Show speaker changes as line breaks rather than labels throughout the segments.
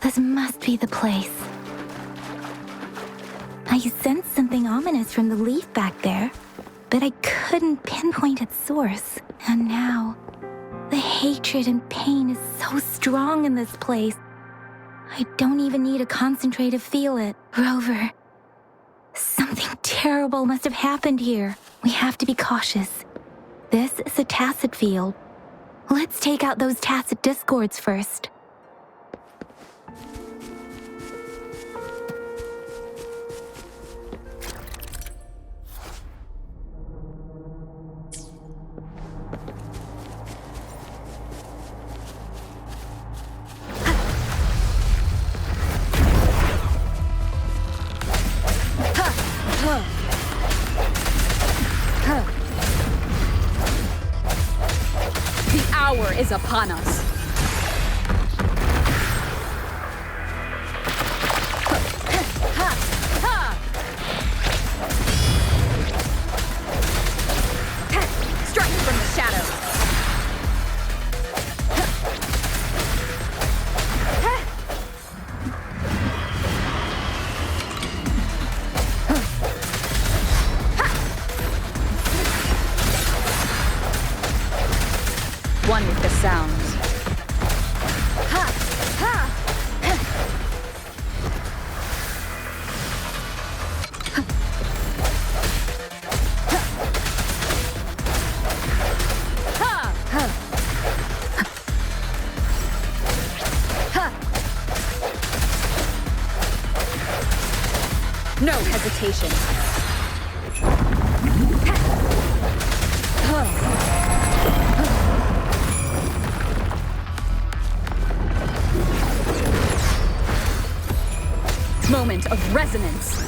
This must be the place. I sensed something ominous from the leaf back there, but I couldn't pinpoint its source. And now, the hatred and pain is so strong in this place. I don't even need to concentrate to feel it. Rover, something terrible must have happened here. We have to be cautious. This is a tacit field. Let's take out those tacit discords first.
The hour is upon us. Strike from the shadows. One with the sounds. No hesitation. Moment of resonance.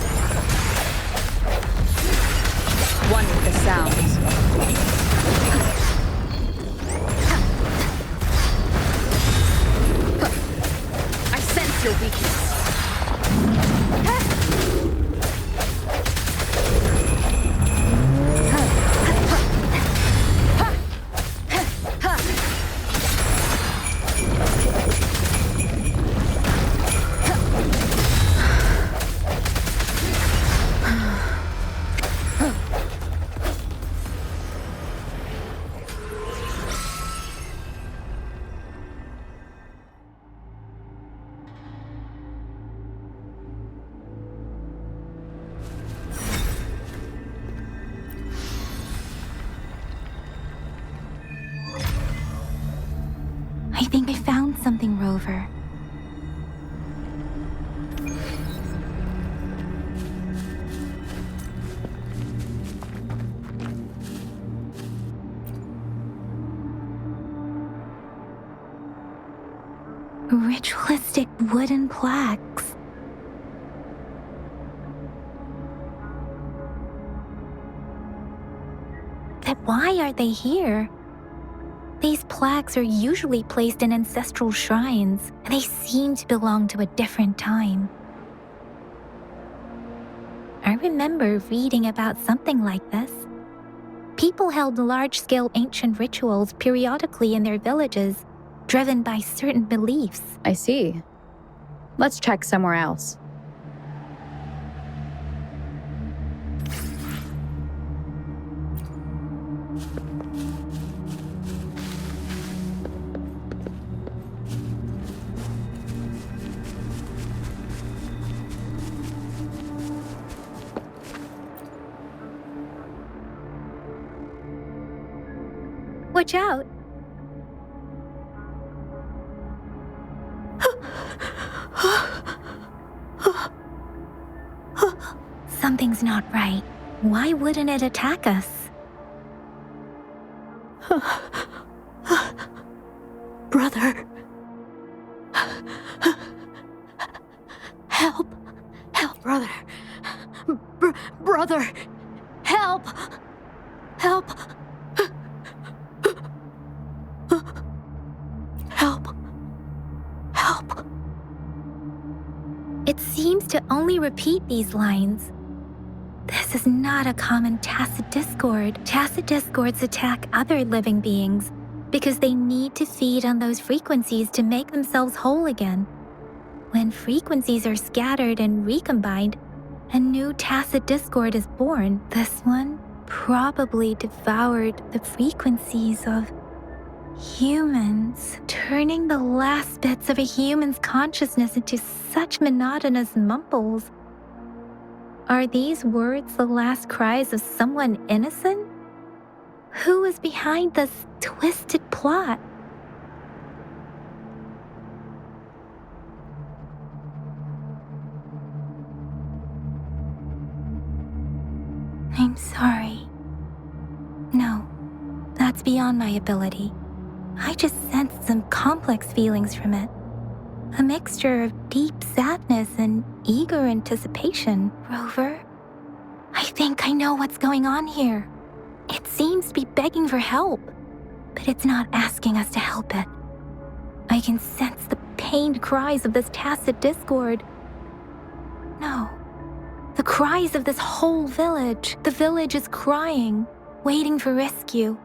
One with the sounds. I sense your weakness.
I think I found something, Rover. Ritualistic wooden plaques. But why are they here? These plaques are usually placed in ancestral shrines, and they seem to belong to a different time. I remember reading about something like this. People held large-scale ancient rituals periodically in their villages, driven by certain beliefs.
I see. Let's check somewhere else.
Watch out! Something's not right. Why wouldn't it attack us?
Brother. Help. Help Brother. Brother. Help! Help! Help! Help!
It seems to only repeat these lines. This is not a common tacit discord. Tacit discords attack other living beings because they need to feed on those frequencies to make themselves whole again. When frequencies are scattered and recombined, a new tacit discord is born. This one probably devoured the frequencies of humans, turning the last bits of a human's consciousness into such monotonous mumbles. Are these words the last cries of someone innocent? Who is behind this twisted plot? I'm sorry. No, that's beyond my ability. I just sensed some complex feelings from it. A mixture of deep sadness and eager anticipation. Rover, I think I know what's going on here. It seems to be begging for help, but it's not asking us to help it. I can sense the pained cries of this tacit discord. No, the cries of this whole village. The village is crying, waiting for rescue.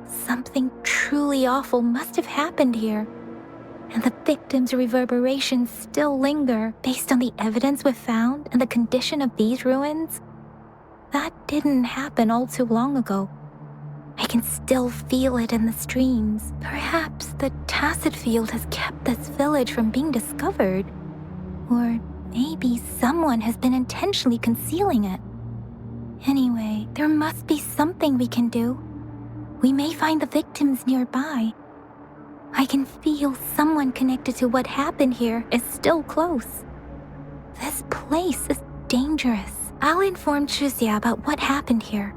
Something truly awful must have happened here, and the victims' reverberations still linger based on the evidence we've found and the condition of these ruins. That didn't happen all too long ago. I can still feel it in the streams. Perhaps the tacit field has kept this village from being discovered. Or maybe someone has been intentionally concealing it. Anyway, there must be something we can do. We may find the victims nearby. I can feel someone connected to what happened here is still close. This place is dangerous. I'll inform Chuzia about what happened here.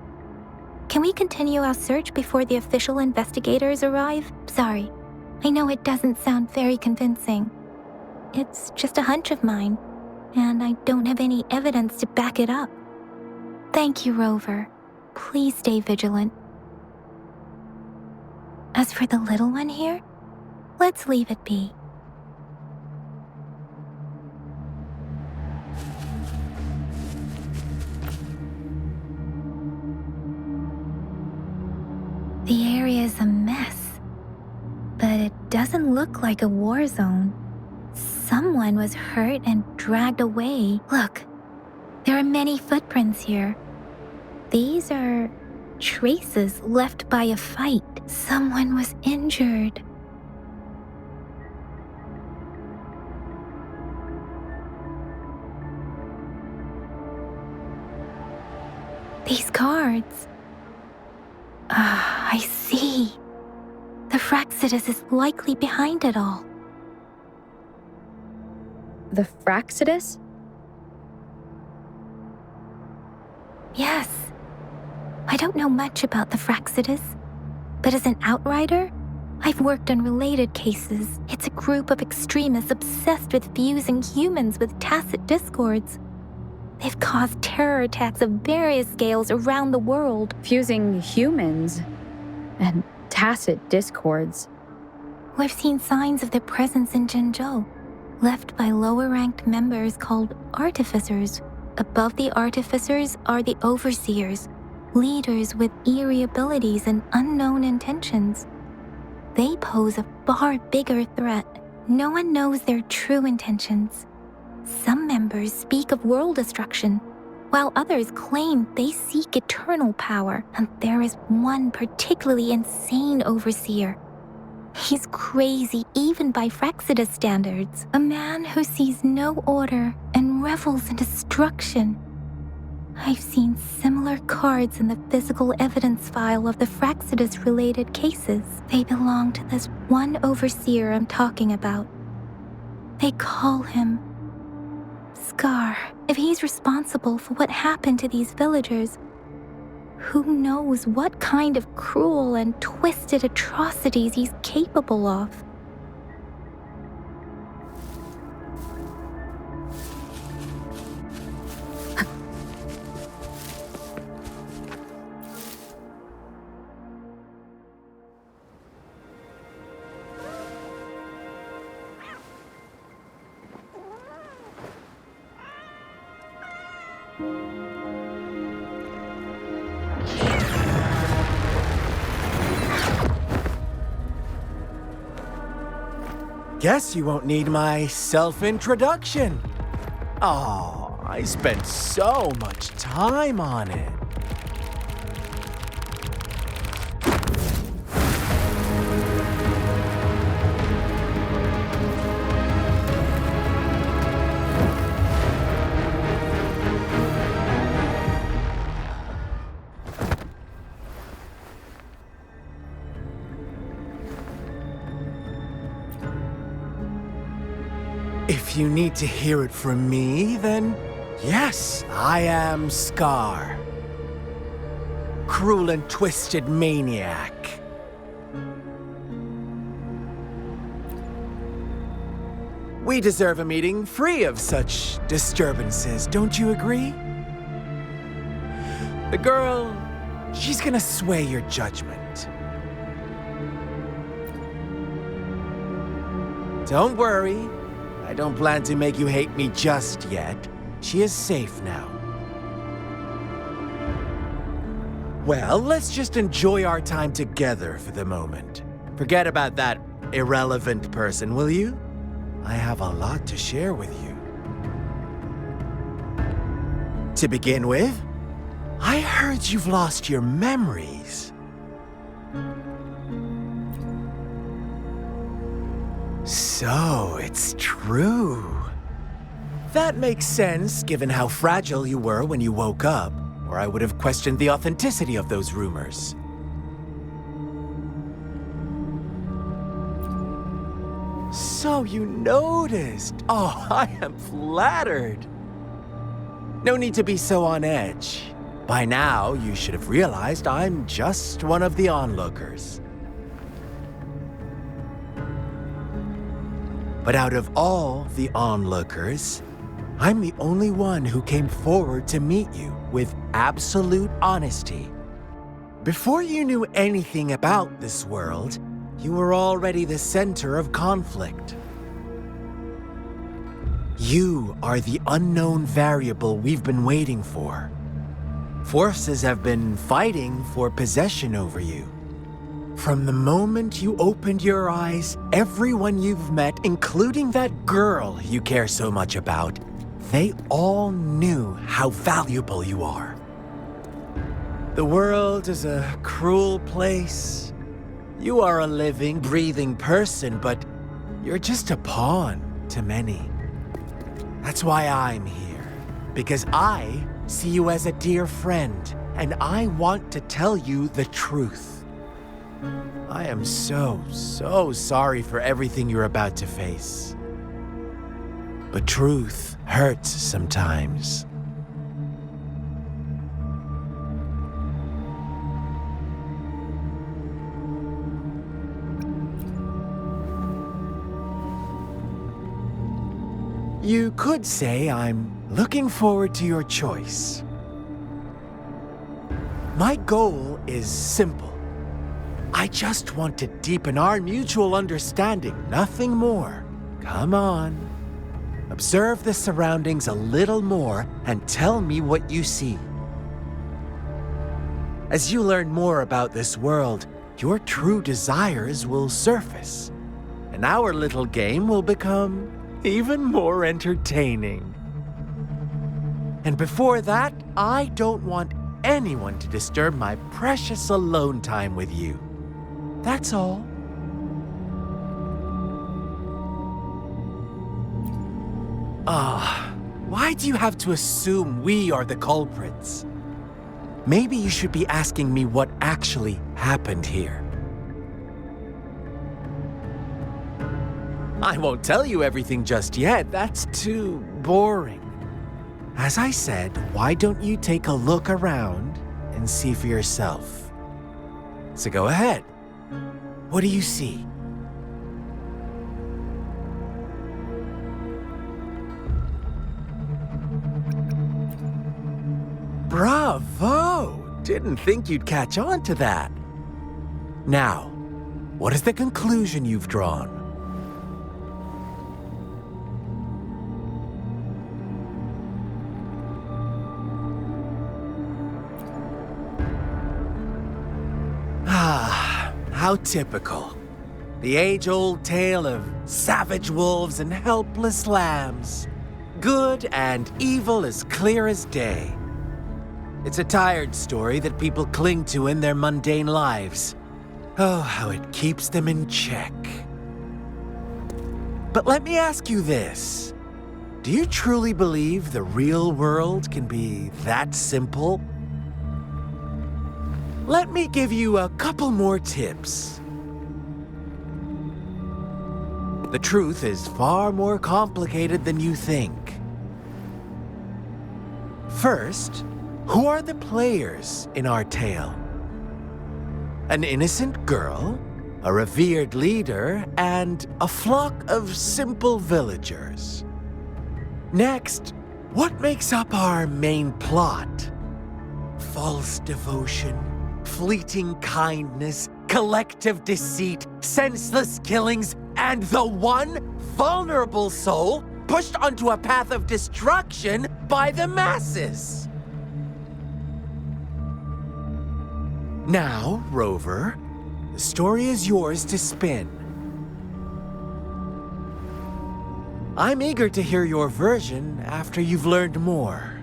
Can we continue our search before the official investigators arrive? Sorry, I know it doesn't sound very convincing. It's just a hunch of mine, and I don't have any evidence to back it up. Thank you, Rover. Please stay vigilant. As for the little one here, let's leave it be. The area is a mess, but it doesn't look like a war zone. Someone was hurt and dragged away. Look, there are many footprints here. These are traces left by a fight. Someone was injured. These cards. I see. The Fraxidus is likely behind it all.
The Fraxidus?
Yes. I don't know much about the Fraxidus, but as an outrider, I've worked on related cases. It's a group of extremists obsessed with fusing humans with tacit discords. They've caused terror attacks of various scales around the world.
Fusing humans and tacit discords.
We've seen signs of their presence in Jinzhou, left by lower-ranked members called artificers. Above the artificers are the overseers, leaders with eerie abilities and unknown intentions. They pose a far bigger threat. No one knows their true intentions. Some members speak of world destruction, while others claim they seek eternal power, and there is one particularly insane overseer. He's crazy even by Fraxidus standards, a man who sees no order and revels in destruction. I've seen similar cards in the physical evidence file of the Fraxidus-related cases. They belong to this one overseer I'm talking about. They call him Scar. If he's responsible for what happened to these villagers, who knows what kind of cruel and twisted atrocities he's capable of.
Guess you won't need my self-introduction. Oh, I spent so much time on it. If you need to hear it from me, then yes, I am Scar. Cruel and twisted maniac. We deserve a meeting free of such disturbances, don't you agree? The girl, she's gonna sway your judgment. Don't worry. I don't plan to make you hate me just yet. She is safe now. Well, let's just enjoy our time together for the moment. Forget about that irrelevant person, will you? I have a lot to share with you. To begin with, I heard you've lost your memories. So, it's true. That makes sense, given how fragile you were when you woke up, or I would have questioned the authenticity of those rumors. So you noticed. Oh, I am flattered. No need to be so on edge. By now, you should have realized I'm just one of the onlookers. But out of all the onlookers, I'm the only one who came forward to meet you with absolute honesty. Before you knew anything about this world, you were already the center of conflict. You are the unknown variable we've been waiting for. Forces have been fighting for possession over you. From the moment you opened your eyes, everyone you've met, including that girl you care so much about, they all knew how valuable you are. The world is a cruel place. You are a living, breathing person, but you're just a pawn to many. That's why I'm here, because I see you as a dear friend, and I want to tell you the truth. I am so sorry for everything you're about to face. But truth hurts sometimes. You could say I'm looking forward to your choice. My goal is simple. I just want to deepen our mutual understanding, nothing more. Come on. Observe the surroundings a little more and tell me what you see. As you learn more about this world, your true desires will surface, and our little game will become even more entertaining. And before that, I don't want anyone to disturb my precious alone time with you. That's all. Why do you have to assume we are the culprits? Maybe you should be asking me what actually happened here. I won't tell you everything just yet. That's too boring. As I said, why don't you take a look around and see for yourself? So go ahead. What do you see? Bravo! Didn't think you'd catch on to that. Now, what is the conclusion you've drawn? How typical. The age-old tale of savage wolves and helpless lambs. Good and evil as clear as day. It's a tired story that people cling to in their mundane lives. Oh, how it keeps them in check. But let me ask you this. Do you truly believe the real world can be that simple? Let me give you a couple more tips. The truth is far more complicated than you think. First, who are the players in our tale? An innocent girl, a revered leader, and a flock of simple villagers. Next, what makes up our main plot? False devotion, fleeting kindness, collective deceit, senseless killings, and the one vulnerable soul pushed onto a path of destruction by the masses. Now, Rover, the story is yours to spin. I'm eager to hear your version after you've learned more.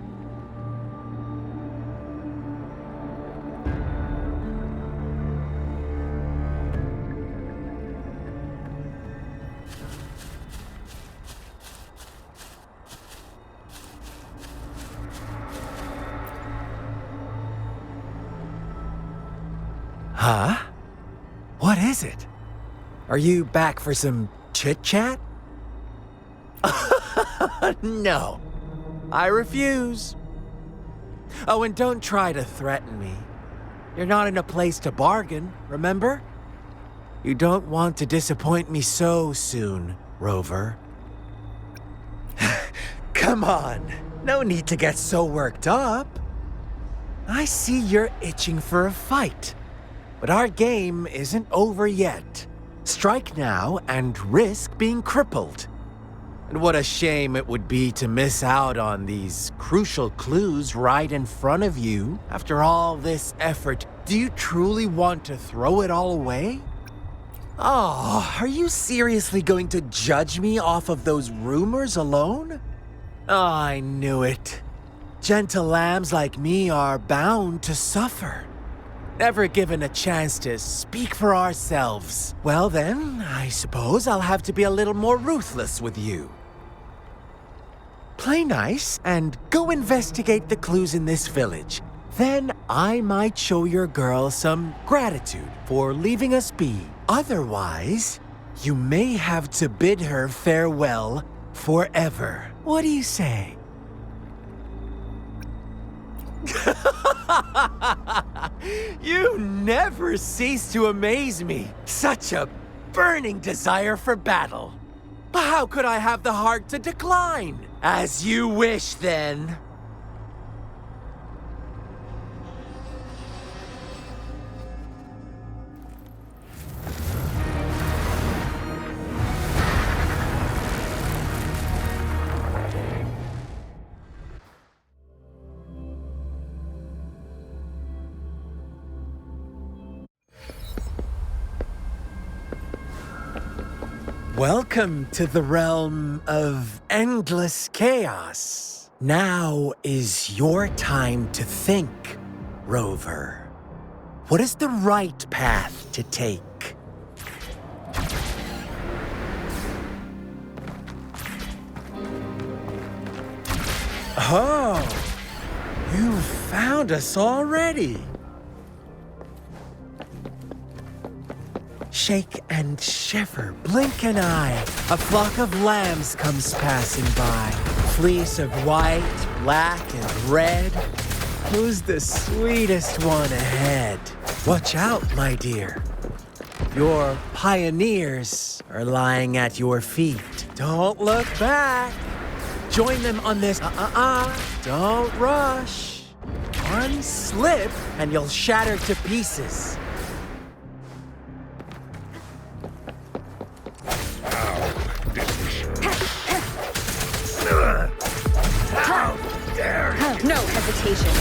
Huh? What is it? Are you back for some chit-chat? No, I refuse. Oh, and don't try to threaten me. You're not in a place to bargain, remember? You don't want to disappoint me so soon, Rover. Come on, no need to get so worked up. I see you're itching for a fight. But our game isn't over yet. Strike now and risk being crippled. And what a shame it would be to miss out on these crucial clues right in front of you. After all this effort, do you truly want to throw it all away? Oh, are you seriously going to judge me off of those rumors alone? Oh, I knew it. Gentle lambs like me are bound to suffer. Never given a chance to speak for ourselves. Well then, I suppose I'll have to be a little more ruthless with you. Play nice and go investigate the clues in this village. Then I might show your girl some gratitude for leaving us be. Otherwise, you may have to bid her farewell forever. What do you say? You never cease to amaze me. Such a burning desire for battle. How could I have the heart to decline? As you wish, then. Welcome to the realm of endless chaos. Now is your time to think, Rover. What is the right path to take? Oh, you found us already. Shake and shiver, blink an eye. A flock of lambs comes passing by. Fleece of white, black, and red. Who's the sweetest one ahead? Watch out, my dear. Your pioneers are lying at your feet. Don't look back. Join them on this Don't rush. One slip and you'll shatter to pieces.
No hesitation.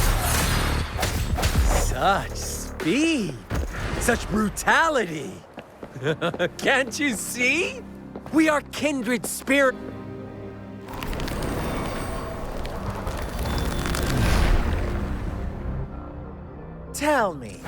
Such speed. Such brutality! Can't you see? We are kindred spirit. Tell me,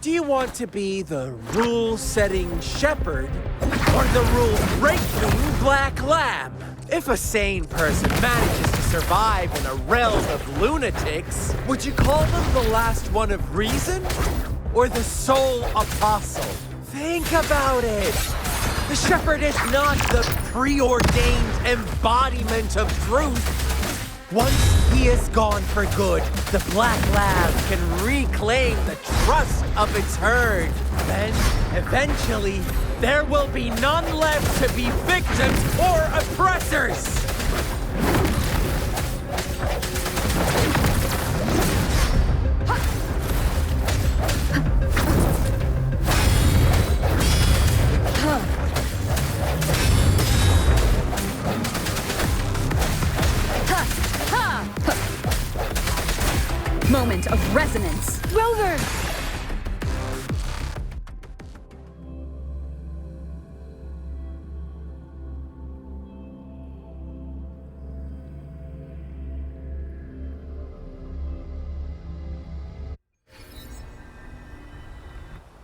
do you want to be the rule-setting shepherd or the rule-breaking black lamb? If a sane person manages to survive in a realm of lunatics, would you call them the last one of reason or the sole apostle? Think about it. The shepherd is not the preordained embodiment of truth. Once he is gone for good, the black lamb can reclaim the trust of its herd. Then, eventually, there will be none left to be victims or oppressors.
Moment of resonance.
Rover!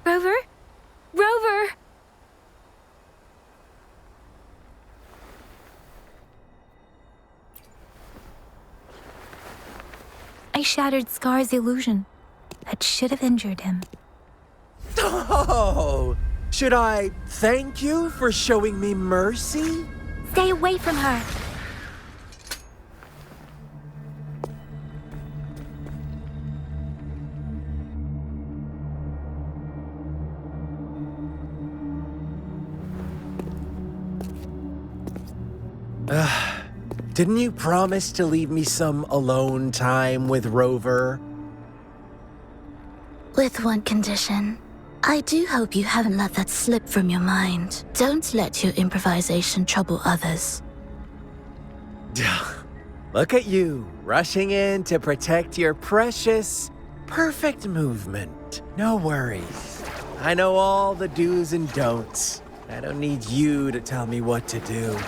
Rover? Rover! I shattered Scar's illusion. That should have injured him.
Oh! Should I thank you for showing me mercy?
Stay away from her!
Didn't you promise to leave me some alone time with Rover?
With one condition. I do hope you haven't let that slip from your mind. Don't let your improvisation trouble others.
Look at you, rushing in to protect your precious, perfect movement. No worries. I know all the do's and don'ts. I don't need you to tell me what to do.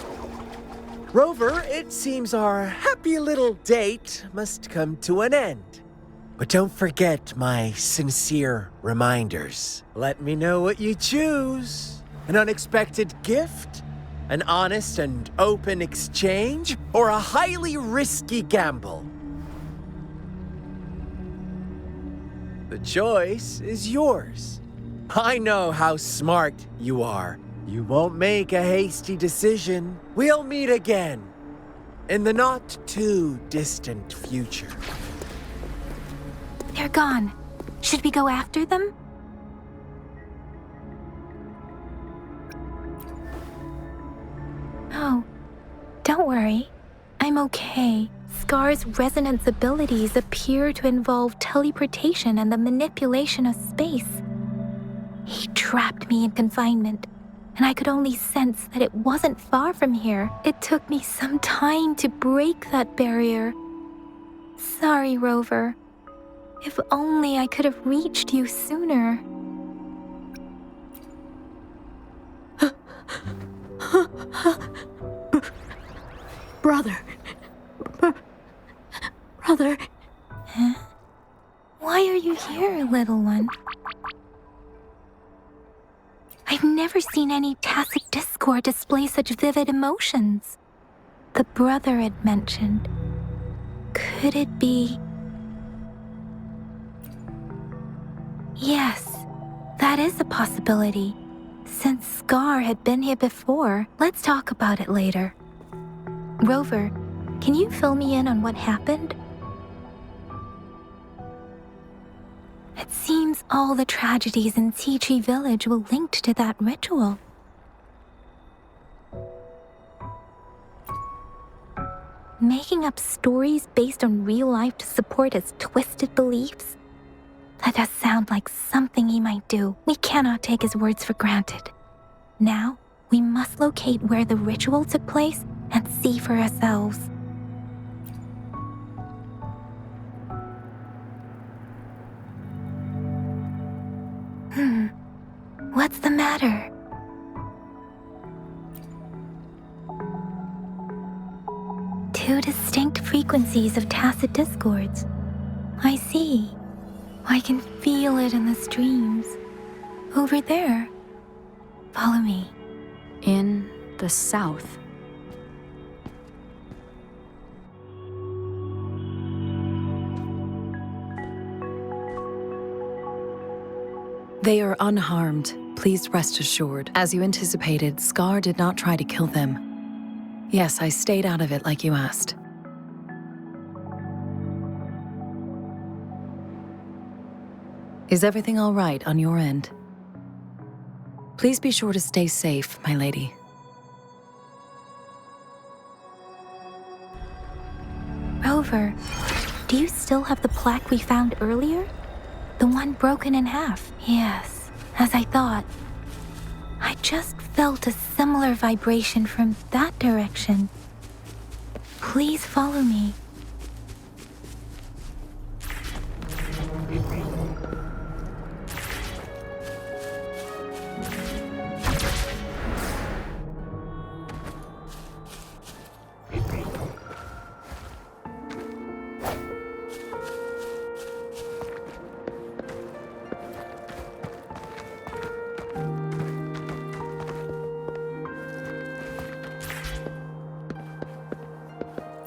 Rover, it seems our happy little date must come to an end. But don't forget my sincere reminders. Let me know what you choose. An unexpected gift? An honest and open exchange? Or a highly risky gamble? The choice is yours. I know how smart you are. You won't make a hasty decision. We'll meet again in the not-too-distant future.
They're gone. Should we go after them? Oh, don't worry. I'm okay. Scar's resonance abilities appear to involve teleportation and the manipulation of space. He trapped me in confinement, and I could only sense that it wasn't far from here. It took me some time to break that barrier. Sorry, Rover. If only I could have reached you sooner.
Brother. Brother.
Huh? Why are you here, little one? I've never seen any tacit discord display such vivid emotions. The brother had mentioned. Could it be... Yes, that is a possibility. Since Scar had been here before, let's talk about it later. Rover, can you fill me in on what happened? It seems all the tragedies in Tea Tree Village were linked to that ritual. Making up stories based on real life to support his twisted beliefs? That does sound like something he might do. We cannot take his words for granted. Now, we must locate where the ritual took place and see for ourselves. Two distinct frequencies of tacit discords. I see. I can feel it in the streams. Over there. Follow me.
In the south.
They are unharmed. Please rest assured. As you anticipated, Scar did not try to kill them. Yes, I stayed out of it like you asked. Is everything all right on your end? Please be sure to stay safe, my lady.
Rover, do you still have the plaque we found earlier? The one broken in half? Yes, as I thought. I just felt a similar vibration from that direction. Please follow me.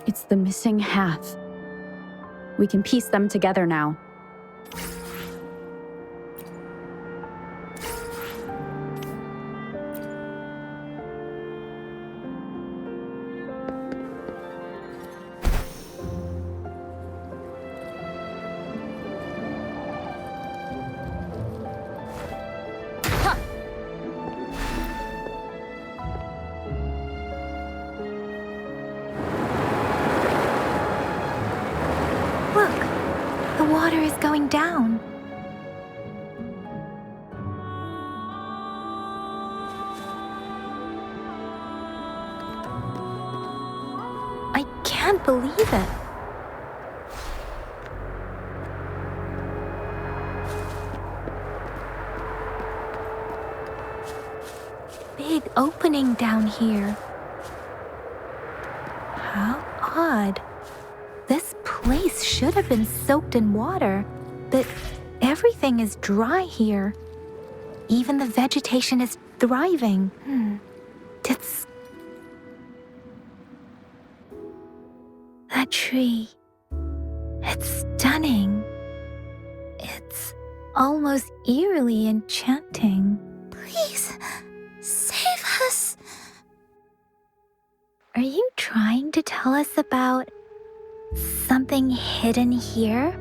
It's the missing half. We can piece them together now.
Look, the water is going down. I can't believe it. Big opening down here. How odd. This place should have been soaked in water, but everything is dry here. Even the vegetation is thriving. It's... That tree. It's stunning. It's almost eerily enchanting.
Please, save us.
Are you trying to tell us about something hidden here?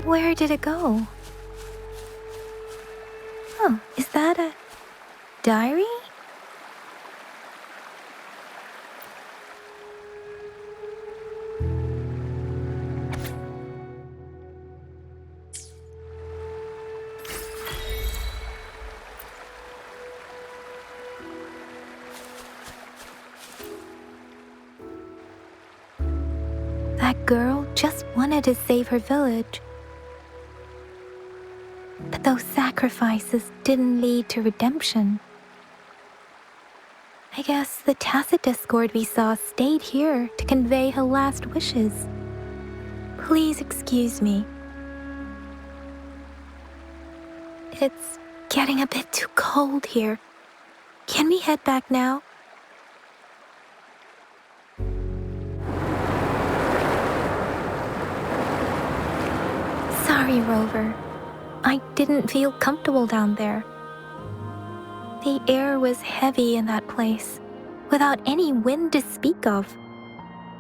Where did it go? Oh, is that a diary? That girl just wanted to save her village. But those sacrifices didn't lead to redemption. I guess the tacit discord we saw stayed here to convey her last wishes. Please excuse me. It's getting a bit too cold here. Can we head back now? Sorry, Rover. I didn't feel comfortable down there. The air was heavy in that place, without any wind to speak of.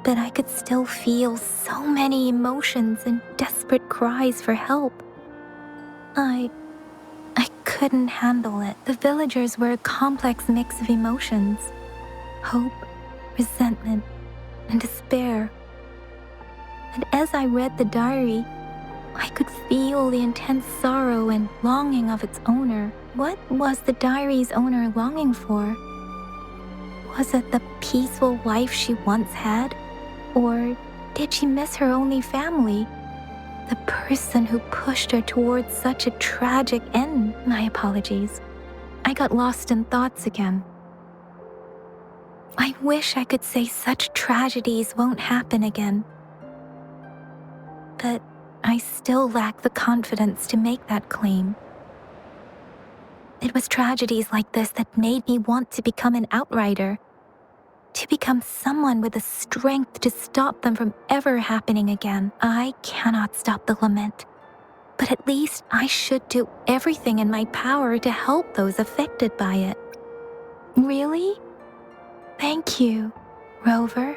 But I could still feel so many emotions and desperate cries for help. I couldn't handle it. The villagers were a complex mix of emotions. Hope, resentment, and despair. And as I read the diary, I could feel the intense sorrow and longing of its owner. What was the diary's owner longing for? Was it the peaceful life she once had? Or did she miss her only family? The person who pushed her towards such a tragic end. My apologies. I got lost in thoughts again. I wish I could say such tragedies won't happen again. But I still lack the confidence to make that claim. It was tragedies like this that made me want to become an outrider, to become someone with the strength to stop them from ever happening again. I cannot stop the lament, but at least I should do everything in my power to help those affected by it. Really? Thank you, Rover.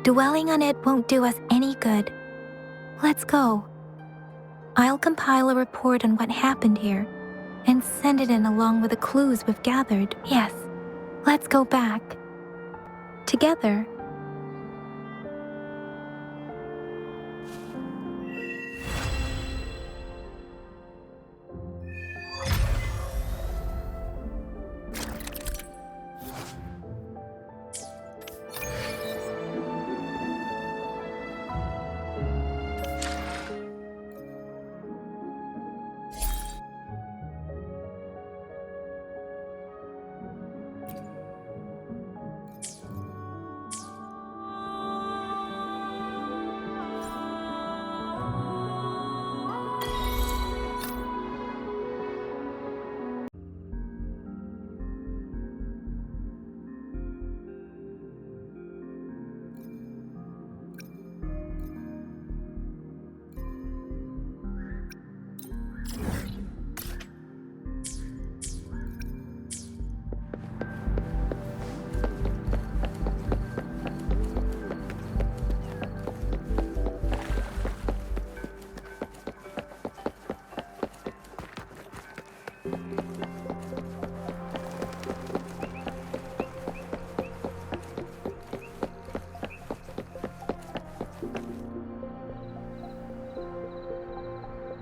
Dwelling on it won't do us any good. Let's go. I'll compile a report on what happened here and send it in along with the clues we've gathered. Yes, let's go back. Together.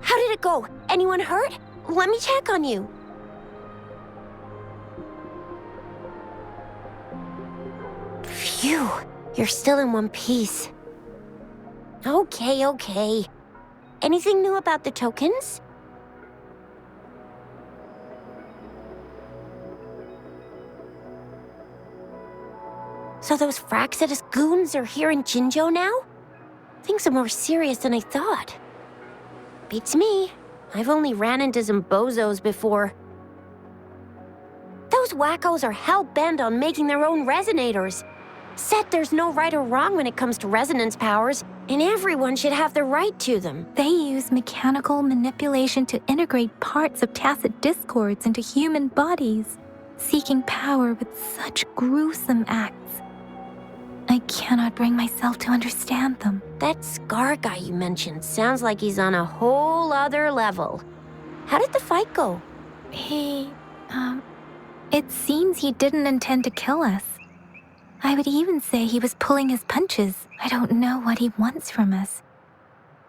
How did it go? Anyone hurt? Let me check on you. Phew, you're still in one piece. Okay. Anything new about the tokens? So those Fraxidus goons are here in Jinzhou now? Things are more serious than I thought. Beats me. I've only ran into some bozos before. Those wackos are hell-bent on making their own resonators. Said there's no right or wrong when it comes to resonance powers, and everyone should have the right to them.
They use mechanical manipulation to integrate parts of tacit discords into human bodies, seeking power with such gruesome acts. I cannot bring myself to understand them.
That Scar guy you mentioned sounds like he's on a whole other level. How did the fight go?
It seems he didn't intend to kill us. I would even say he was pulling his punches. I don't know what he wants from us.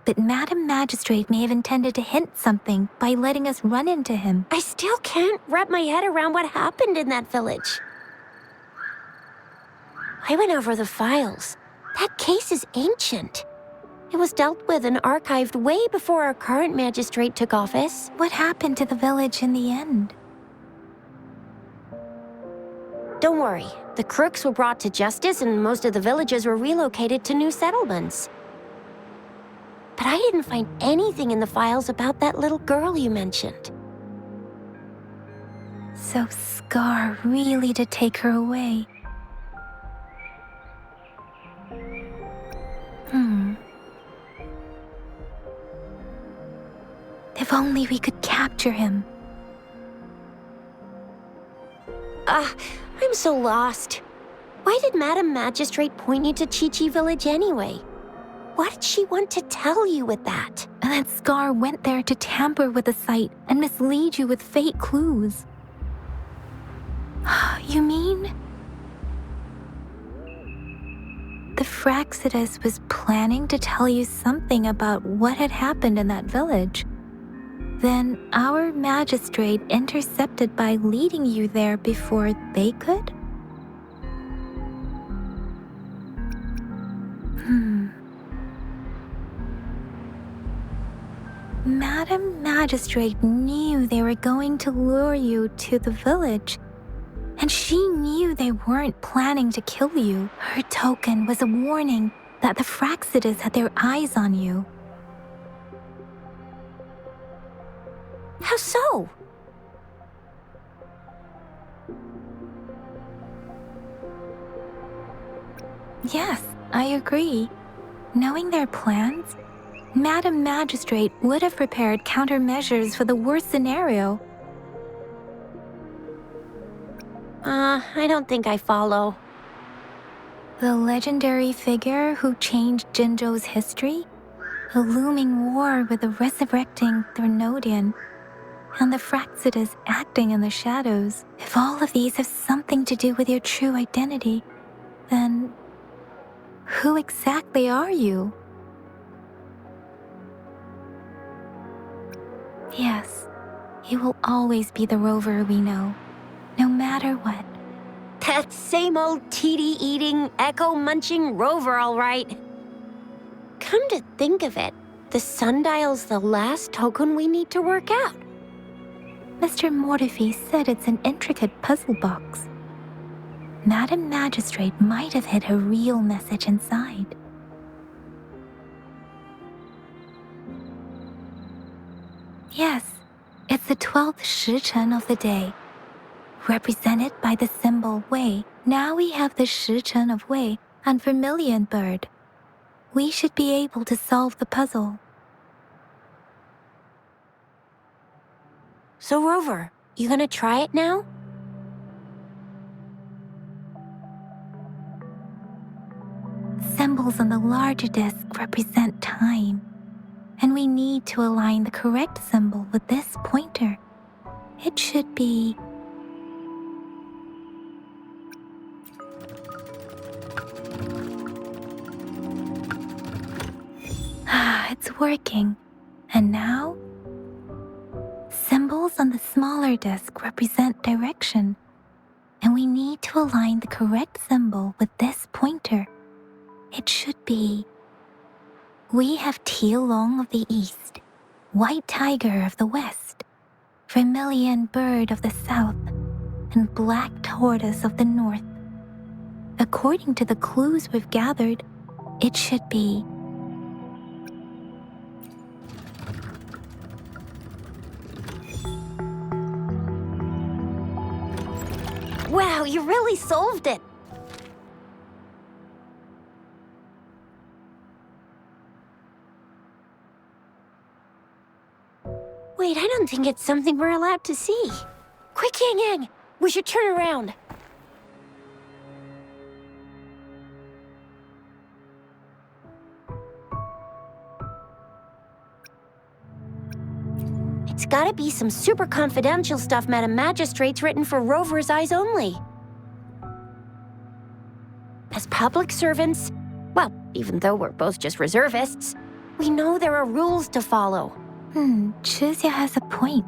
But Madam Magistrate may have intended to hint something by letting us run into him.
I still can't wrap my head around what happened in that village. I went over the files. That case is ancient. It was dealt with and archived way before our current magistrate took office.
What happened to the village in the end?
Don't worry. The crooks were brought to justice and most of the villagers were relocated to new settlements. But I didn't find anything in the files about that little girl you mentioned.
So Scar really did take her away. If only we could capture him.
I'm so lost. Why did Madam Magistrate point you to Chi-Chi Village anyway? What did she want to tell you with that?
And that Scar went there to tamper with the site and mislead you with fake clues. You mean? The Fraxidus was planning to tell you something about what had happened in that village. Then our magistrate intercepted by leading you there before they could? Madam Magistrate knew they were going to lure you to the village, and she knew they weren't planning to kill you. Her token was a warning that the Fraxidas had their eyes on you.
How so?
Yes, I agree. Knowing their plans, Madam Magistrate would have prepared countermeasures for the worst scenario.
I don't think I follow.
The legendary figure who changed Jinzhou's history? A looming war with the resurrecting Threnodian, and the Fraxidas acting in the shadows. If all of these have something to do with your true identity, then who exactly are you? Yes, you will always be the rover we know, no matter what.
That same old TD-eating, echo-munching rover, all right. Come to think of it, the sundial's the last token we need to work out.
Mr. Mortefi said it's an intricate puzzle box. Madam Magistrate might have hid a real message inside. Yes, it's the 12th shichen of the day, represented by the symbol Wei. Now we have the shichen of Wei and vermilion bird. We should be able to solve the puzzle.
So, Rover, you gonna try it now?
Symbols on the larger disc represent time, and we need to align the correct symbol with this pointer. It should be... it's working. And now? Symbols on the smaller disc represent direction, and we need to align the correct symbol with this pointer. It should be... We have Tealong of the east, white tiger of the west, vermilion bird of the south, and black tortoise of the north. According to the clues we've gathered, it should be...
Wow, you really solved it! Wait, I don't think it's something we're allowed to see. Quick, Yang Yang! We should turn around. It's gotta be some super confidential stuff Madam Magistrate's written for Rover's eyes only. As public servants, well, even though we're both just reservists, we know there are rules to follow.
Chuzia has a point.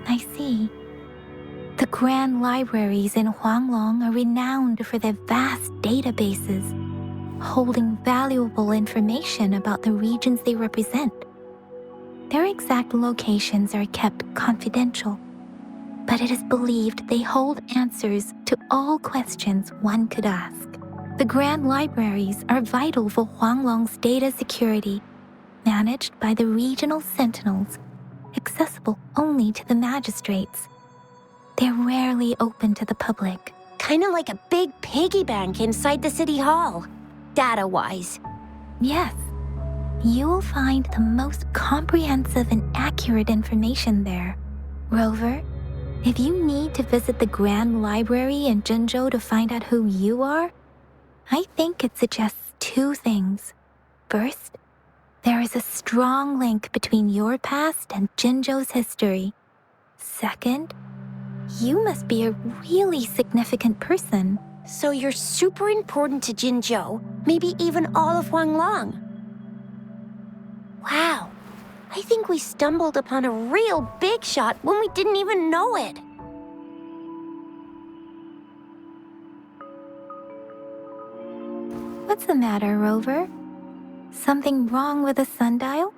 I see. The grand libraries in Huanglong are renowned for their vast databases, holding valuable information about the regions they represent. Their exact locations are kept confidential, but it is believed they hold answers to all questions one could ask. The grand libraries are vital for Huanglong's data security, managed by the regional sentinels, accessible only to the magistrates. They're rarely open to the public.
Kinda like a big piggy bank inside the city hall, data-wise.
Yes, you will find the most comprehensive and accurate information there. Rover, if you need to visit the Grand Library in Jinzhou to find out who you are, I think it suggests two things. First, there is a strong link between your past and Jinzhou's history. Second, you must be a really significant person.
So you're super important to Jinzhou, maybe even all of Huanglong. Wow, I think we stumbled upon a real big shot when we didn't even know it.
What's the matter, Rover? Something wrong with the sundial?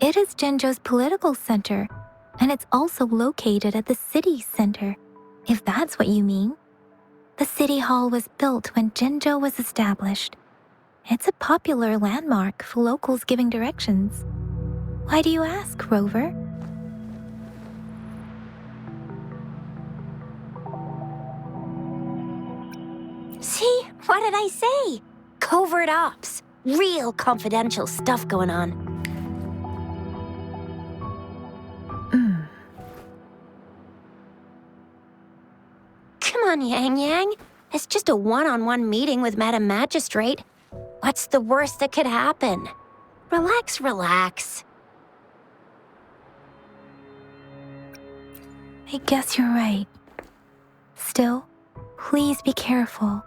It is Jinzhou's political center, and it's also located at the city center, if that's what you mean. The city hall was built when Jinzhou was established. It's a popular landmark for locals giving directions. Why do you ask, Rover?
See? What did I say? Covert ops. Real confidential stuff going on. Come on, Yang Yang. It's just a one-on-one meeting with Madam Magistrate. What's the worst that could happen? Relax, relax.
I guess you're right. Still, please be careful.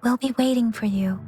We'll be waiting for you.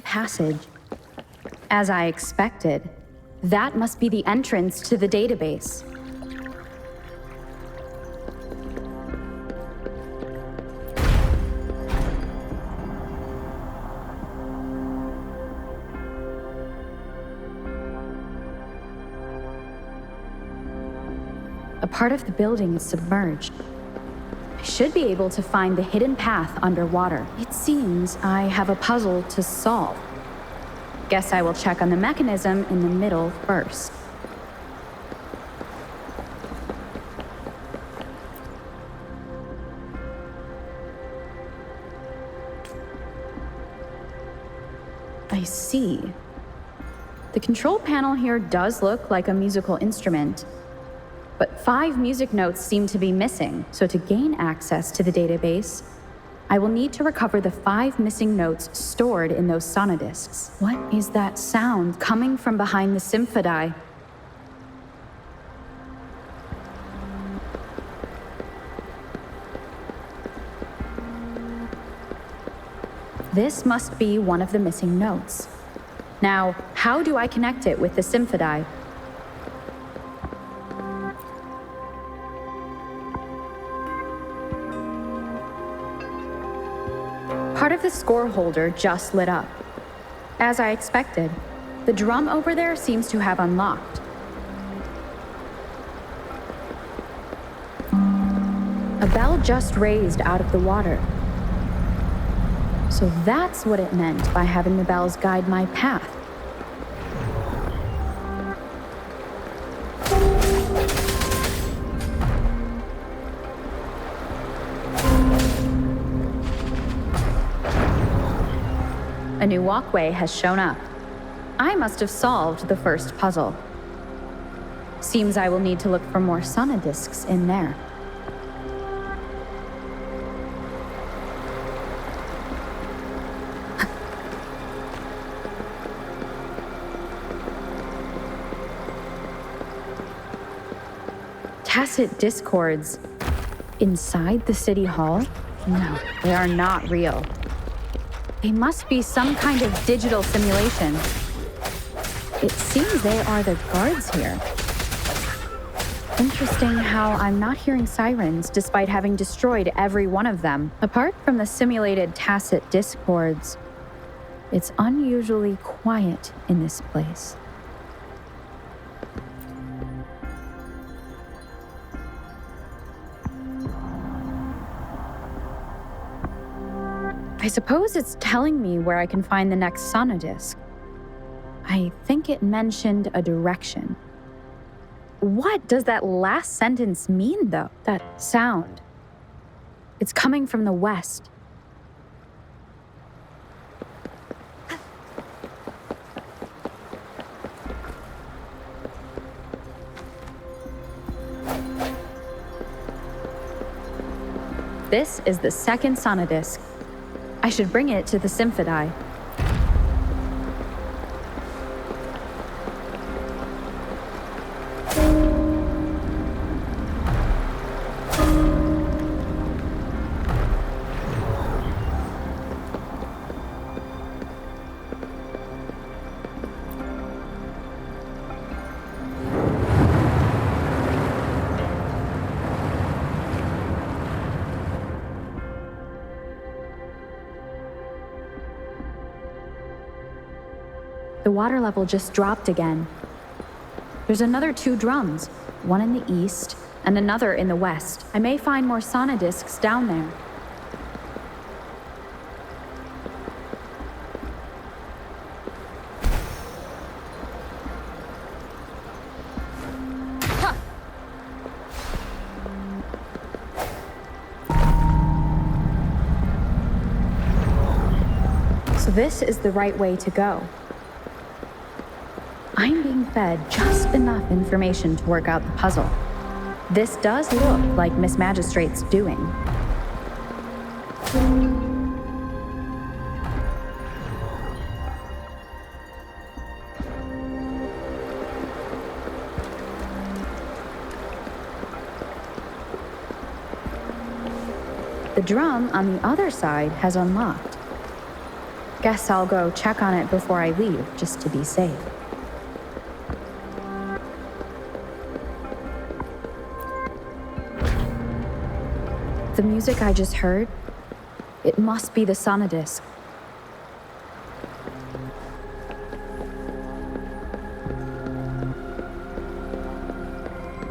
Passage. As I expected, that must be the entrance to the database. A part of the building is submerged. I should be able to find the hidden path underwater. It seems I have a puzzle to solve. Guess I will check on the mechanism in the middle first. I see. The control panel here does look like a musical instrument, but 5 music notes seem to be missing, so to gain access to the database, I will need to recover the 5 missing notes stored in those sonodiscs. What is that sound coming from behind the symphodi? This must be one of the missing notes. Now, how do I connect it with the symphodi? Part of the score holder just lit up. As I expected, the drum over there seems to have unlocked. A bell just raised out of the water. So that's what it meant by having the bells guide my path. A new walkway has shown up. I must have solved the first puzzle. Seems I will need to look for more sonodiscs in there. Tacit discords inside the city hall? No, they are not real. They must be some kind of digital simulation. It seems they are the guards here. Interesting how I'm not hearing sirens despite having destroyed every one of them. Apart from the simulated tacit discords, it's unusually quiet in this place. I suppose it's telling me where I can find the next sonodisc. I think it mentioned a direction. What does that last sentence mean, though? That sound. It's coming from the west. This is the second sonodisc. I should bring it to the symphodi. The water level just dropped again. There's another 2 drums, one in the east and another in the west. I may find more sonodiscs down there. So this is the right way to go. I'm being fed just enough information to work out the puzzle. This does look like Miss Magistrate's doing. The drum on the other side has unlocked. Guess I'll go check on it before I leave, just to be safe. The music I just heard, it must be the sonodisc.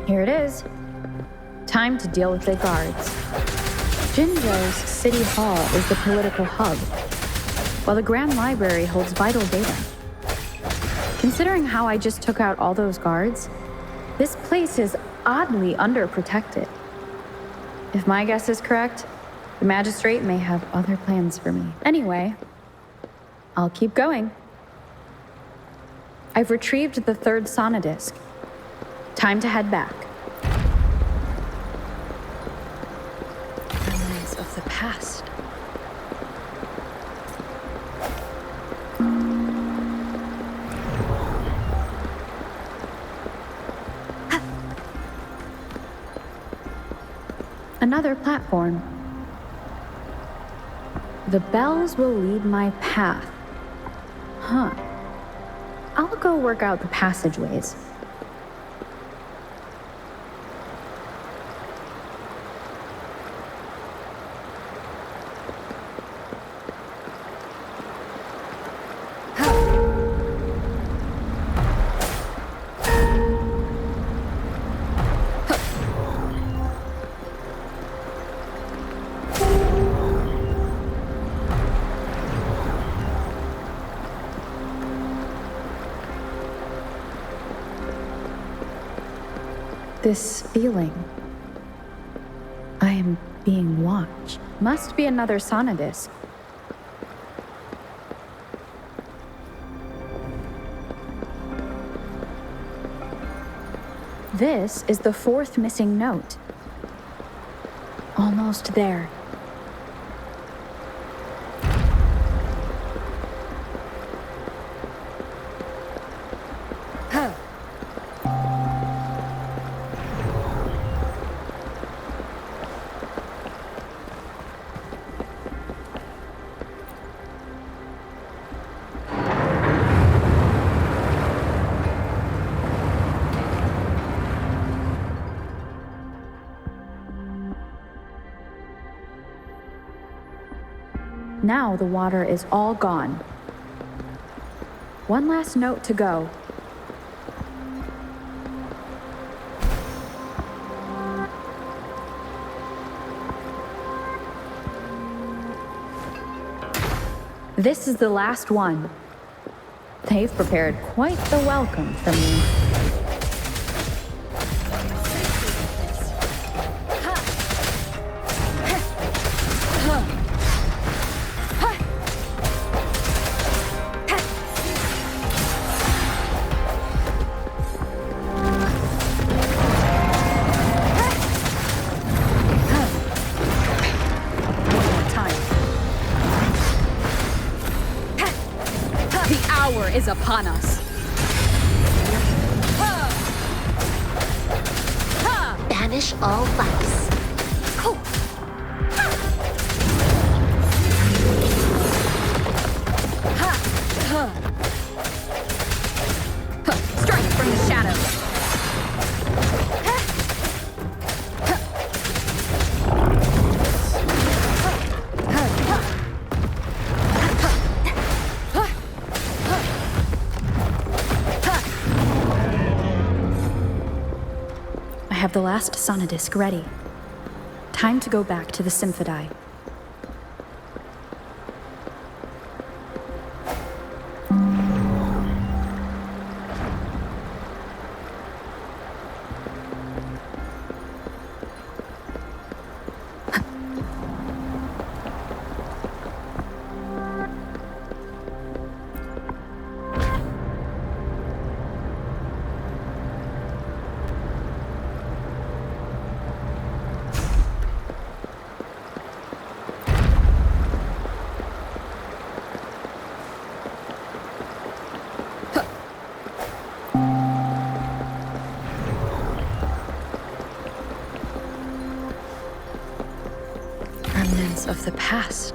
Here it is. Time to deal with the guards. Jinzhou's City Hall is the political hub, while the Grand Library holds vital data. Considering how I just took out all those guards, this place is oddly underprotected. If my guess is correct, the magistrate may have other plans for me. Anyway, I'll keep going. I've retrieved the third sonodisc. Time to head back.
Remnants of the past.
Another platform. The bells will lead my path. Huh. I'll go work out the passageways. This feeling. I am being watched. Must be another sonodisc. This is the fourth missing note. Almost there. Now the water is all gone. One last note to go. This is the last one. They've prepared quite the welcome for me. Is upon us.
Banish all vice.
Strike from the shadows. I have the last sonodisc ready. Time to go back to the Symphodi. Remnants of the past.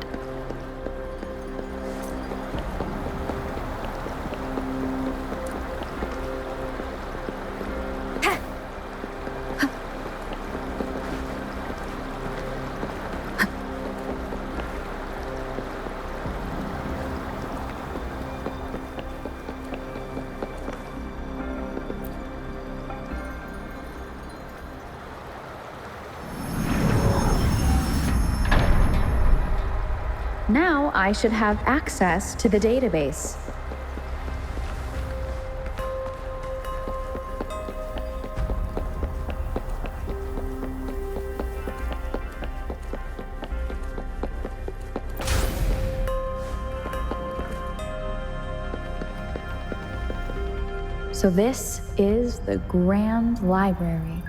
Now I should have access to the database. So this is the Grand Library.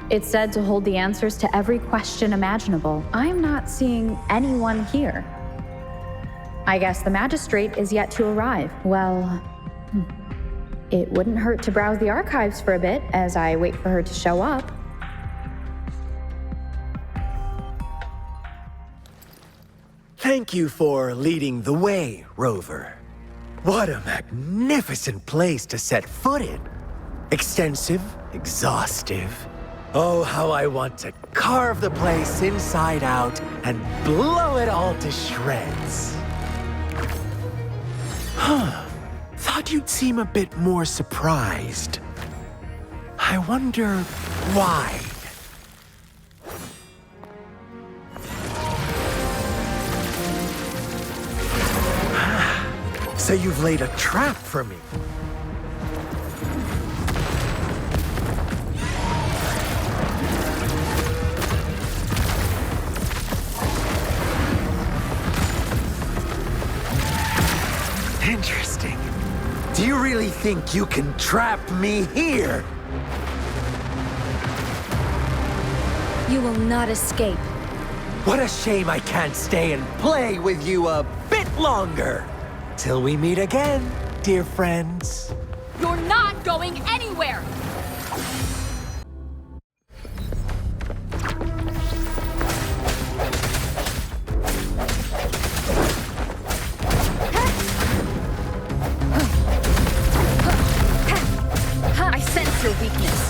It's said to hold the answers to every question imaginable. I'm not seeing anyone here. I guess the magistrate is yet to arrive. Well, it wouldn't hurt to browse the archives for a bit as I wait for her to show up.
Thank you for leading the way, Rover. What a magnificent place to set foot in. Extensive, exhaustive. Oh, how I want to carve the place inside out and blow it all to shreds. Thought you'd seem a bit more surprised. I wonder why. So you've laid a trap for me. Interesting. Do you really think you can trap me here?
You will not escape.
What a shame I can't stay and play with you a bit longer. Till we meet again, dear friends.
You're not going anywhere! I sense your weakness.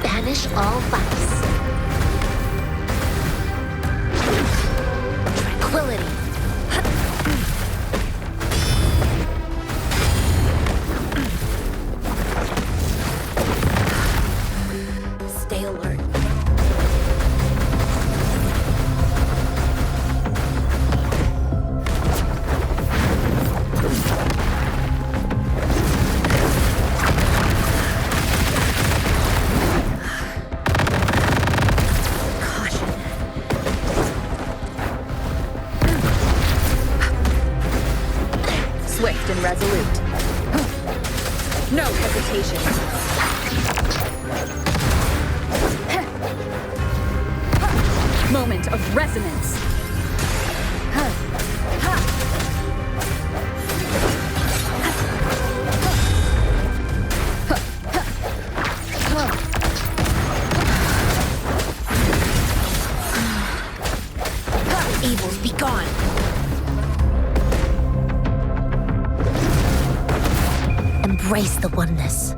Banish all vice. Tranquility. Stay alert.
Swift and resolute. No hesitation. Moment of resonance.
Evils be gone. Embrace the oneness.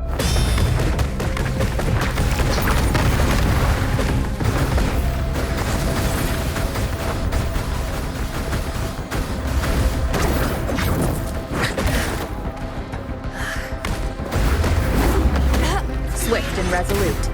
Swift and resolute.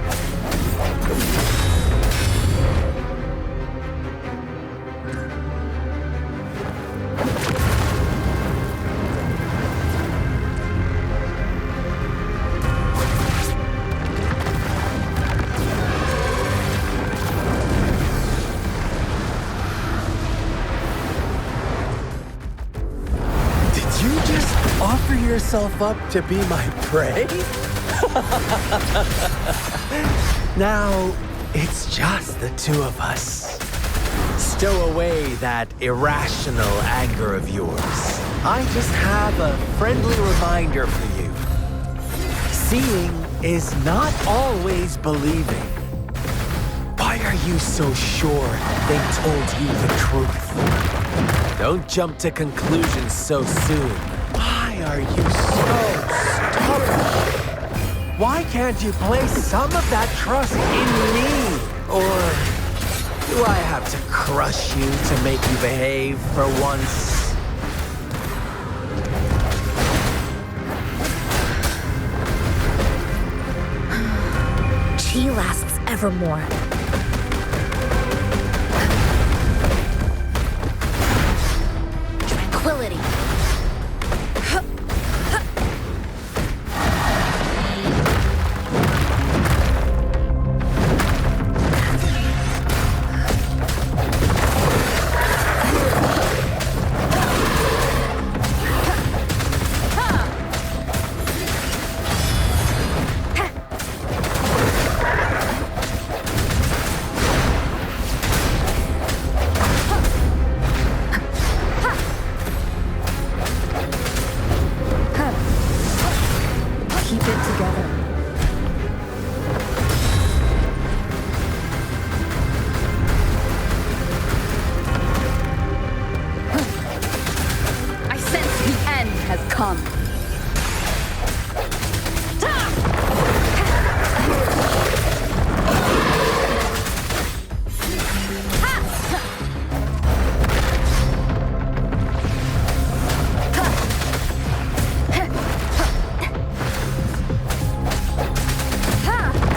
You just offer yourself up to be my prey? Now, it's just the two of us. Stow away that irrational anger of yours. I just have a friendly reminder for you. Seeing is not always believing. Why are you so sure they told you the truth? Don't jump to conclusions so soon. Why are you so stubborn? Why can't you place some of that trust in me? Or do I have to crush you to make you behave for once?
lasts evermore. Tranquility.
Keep it together.
I sense the end has come.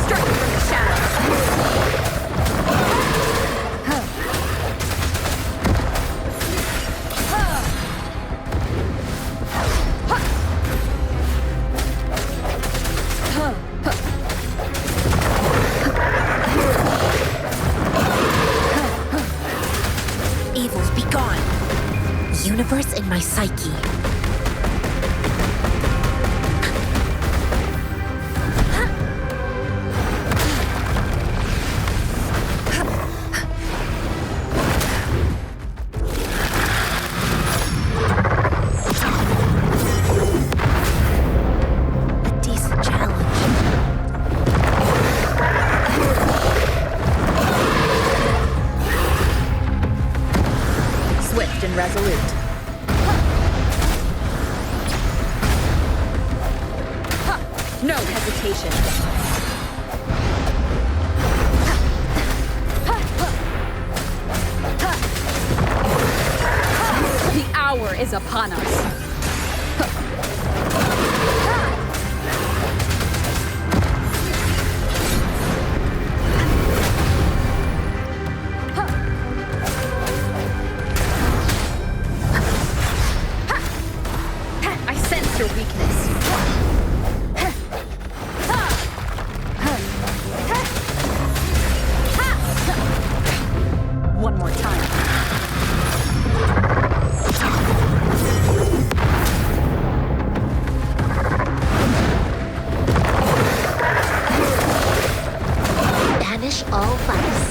Striking from the shadows.
Evils be gone. Universe in my psyche. A decent challenge.
Swift and resolute. No hesitation. The hour is upon us. I sense your weakness. One more time.
Banish all vice.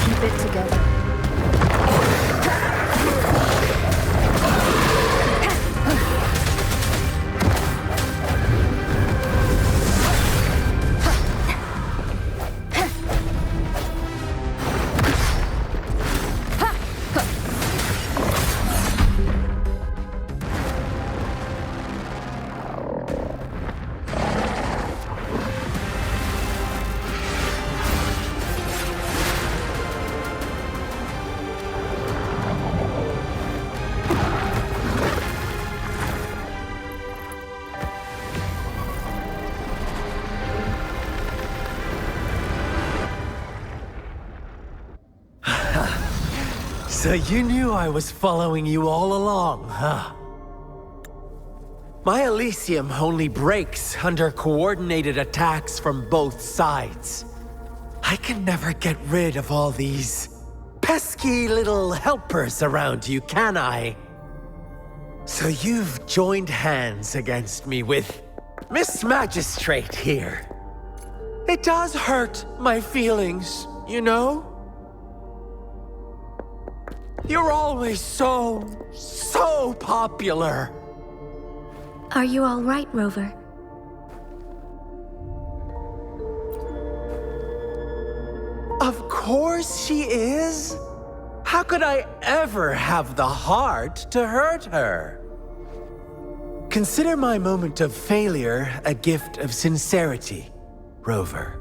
Keep it together.
So you knew I was following you all along, huh? My Elysium only breaks under coordinated attacks from both sides. I can never get rid of all these pesky little helpers around you, can I? So you've joined hands against me with Miss Magistrate here. It does hurt my feelings, you know? You're always so popular.
Are you all right, Rover?
Of course she is. How could I ever have the heart to hurt her? Consider my moment of failure a gift of sincerity, Rover.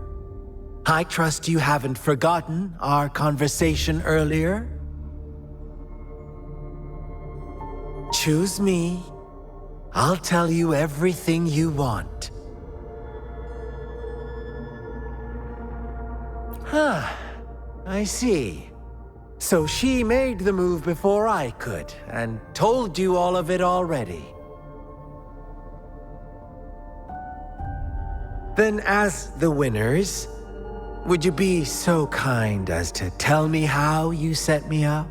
I trust you haven't forgotten our conversation earlier? Choose me. I'll tell you everything you want. Huh. I see. So she made the move before I could, and told you all of it already. Then as the winners, would you be so kind as to tell me how you set me up?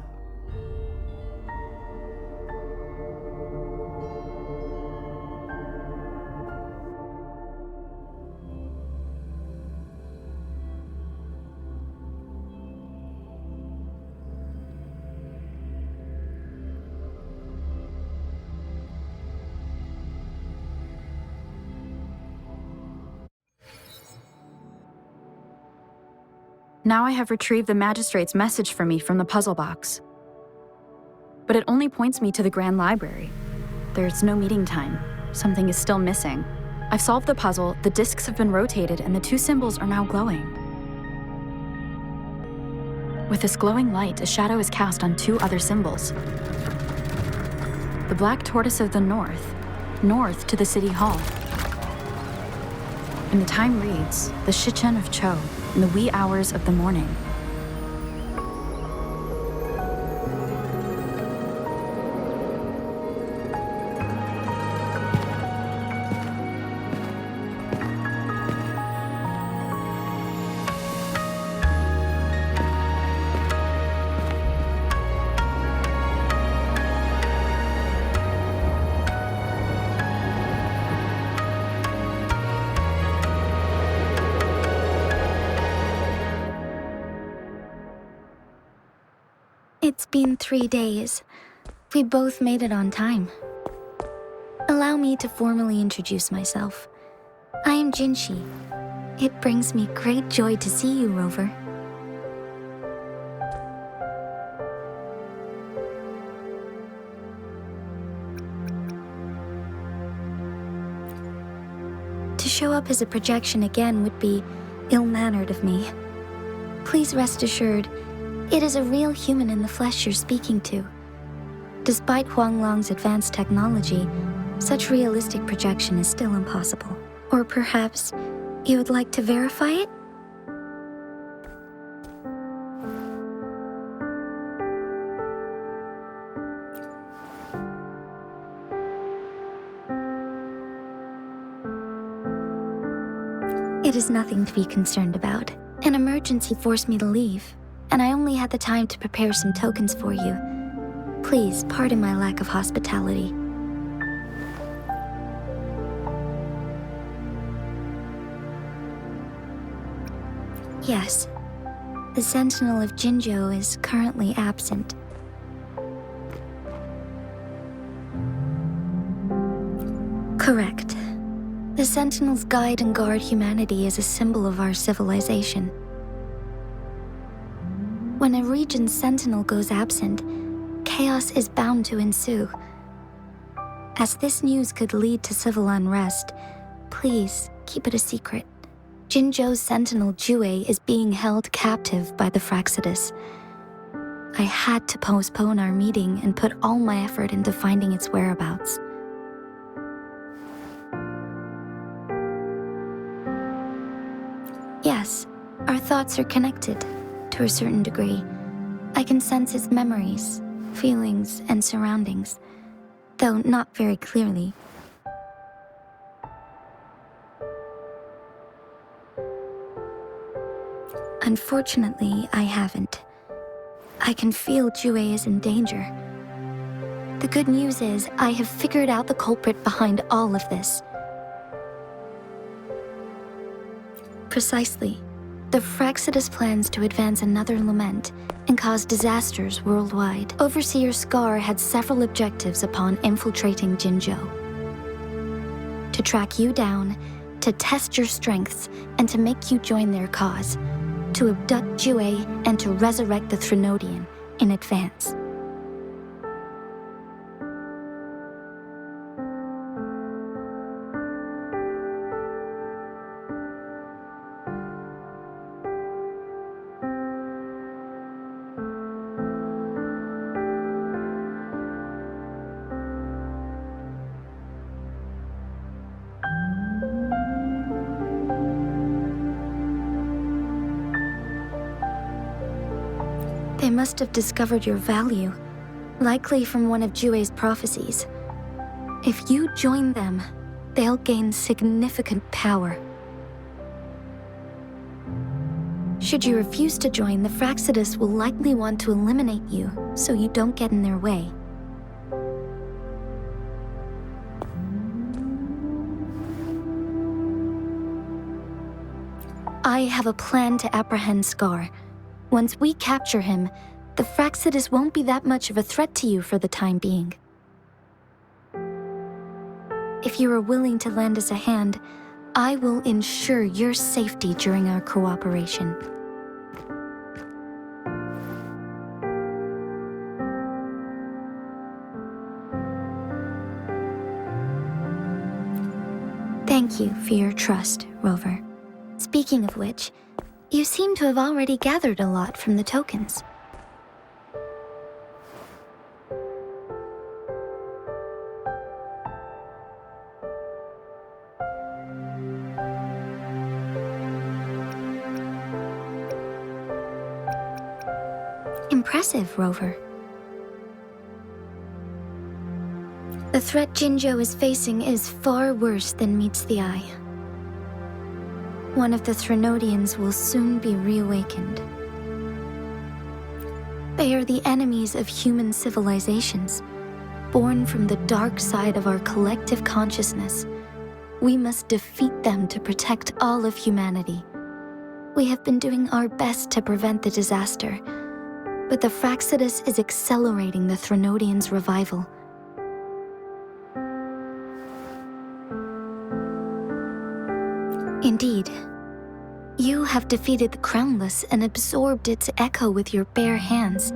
Now I have retrieved the magistrate's message for me from the puzzle box. But it only points me to the Grand Library. There's no meeting time. Something is still missing. I've solved the puzzle, the discs have been rotated, and the two symbols are now glowing. With this glowing light, a shadow is cast on two other symbols. The black tortoise of the north to the city hall. And the time reads, the Shichen of Cho, in the wee hours of the morning.
It's been 3 days. We both made it on time. Allow me to formally introduce myself. I am Jinshi. It brings me great joy to see you, Rover. To show up as a projection again would be ill-mannered of me. Please rest assured, it is a real human in the flesh you're speaking to. Despite Huanglong's advanced technology, such realistic projection is still impossible. Or perhaps you would like to verify it? It is nothing to be concerned about. An emergency forced me to leave, and I only had the time to prepare some tokens for you. Please pardon my lack of hospitality. Yes, the Sentinel of Jinzhou is currently absent. Correct. The Sentinels guide and guard humanity as a symbol of our civilization. When a region's sentinel goes absent, chaos is bound to ensue. As this news could lead to civil unrest, please keep it a secret. Jinzhou's sentinel Jue is being held captive by the Fraxidus. I had to postpone our meeting and put all my effort into finding its whereabouts. Yes, our thoughts are connected, to a certain degree. I can sense its memories, feelings, and surroundings, though not very clearly. Unfortunately, I haven't. I can feel Jue is in danger. The good news is, I have figured out the culprit behind all of this. Precisely. The Fraxidus plans to advance another lament and cause disasters worldwide. Overseer Scar had several objectives upon infiltrating Jinzhou. To track you down, to test your strengths, and to make you join their cause. To abduct Jue and to resurrect the Threnodian in advance. They must have discovered your value, likely from one of Jue's prophecies. If you join them, they'll gain significant power. Should you refuse to join, the Fraxidus will likely want to eliminate you, so you don't get in their way. I have a plan to apprehend Scar. Once we capture him, the Fraxidus won't be that much of a threat to you for the time being. If you are willing to lend us a hand, I will ensure your safety during our cooperation. Thank you for your trust, Rover. Speaking of which, you seem to have already gathered a lot from the tokens. Impressive, Rover. The threat Jinzhou is facing is far worse than meets the eye. One of the Threnodians will soon be reawakened. They are the enemies of human civilizations, born from the dark side of our collective consciousness. We must defeat them to protect all of humanity. We have been doing our best to prevent the disaster, but the Fraxidus is accelerating the Threnodians' revival. Indeed, you have defeated the Crownless and absorbed its echo with your bare hands.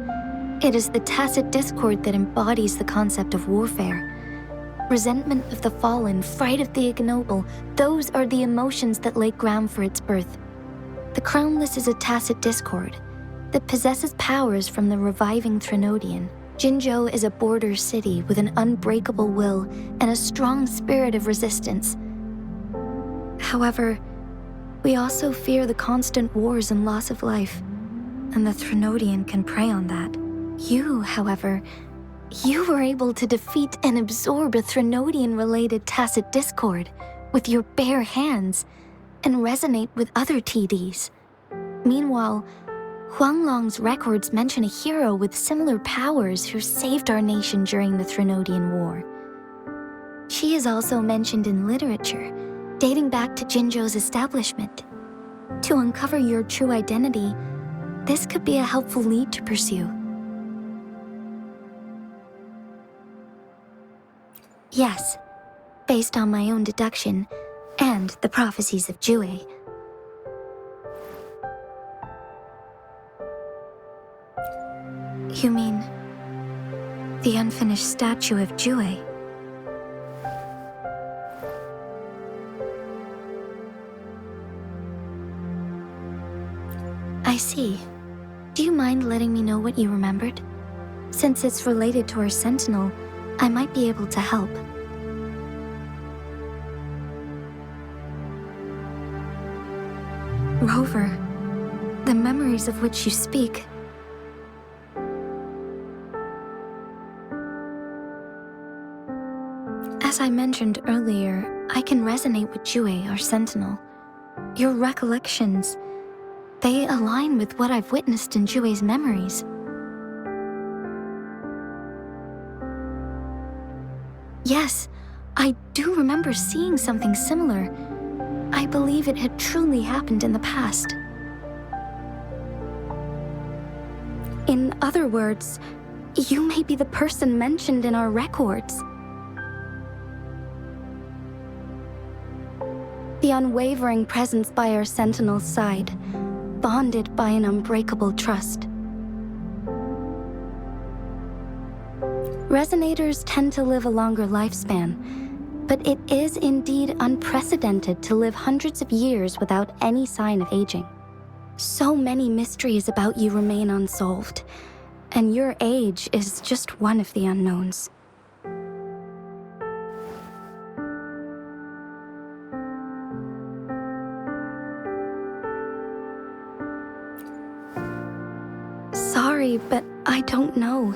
It is the tacit discord that embodies the concept of warfare. Resentment of the fallen, fright of the ignoble, those are the emotions that lay ground for its birth. The Crownless is a tacit discord that possesses powers from the reviving Threnodian. Jinzhou is a border city with an unbreakable will and a strong spirit of resistance. However, we also fear the constant wars and loss of life, and the Threnodian can prey on that. You, however, you were able to defeat and absorb a Threnodian-related tacit discord with your bare hands and resonate with other TDs. Meanwhile, Huanglong's records mention a hero with similar powers who saved our nation during the Threnodian War. She is also mentioned in literature, dating back to Jinzhou's establishment. To uncover your true identity, this could be a helpful lead to pursue. Yes, based on my own deduction and the prophecies of Jue. You mean the unfinished statue of Jue? I see. Do you mind letting me know what you remembered? Since it's related to our sentinel, I might be able to help. Rover, the memories of which you speak. As I mentioned earlier, I can resonate with Jue, our sentinel. Your recollections, they align with what I've witnessed in Jue's memories. Yes, I do remember seeing something similar. I believe it had truly happened in the past. In other words, you may be the person mentioned in our records. The unwavering presence by our sentinel's side, bonded by an unbreakable trust. Resonators tend to live a longer lifespan, but it is indeed unprecedented to live hundreds of years without any sign of aging. So many mysteries about you remain unsolved, and your age is just one of the unknowns. Sorry sorry, but I don't know.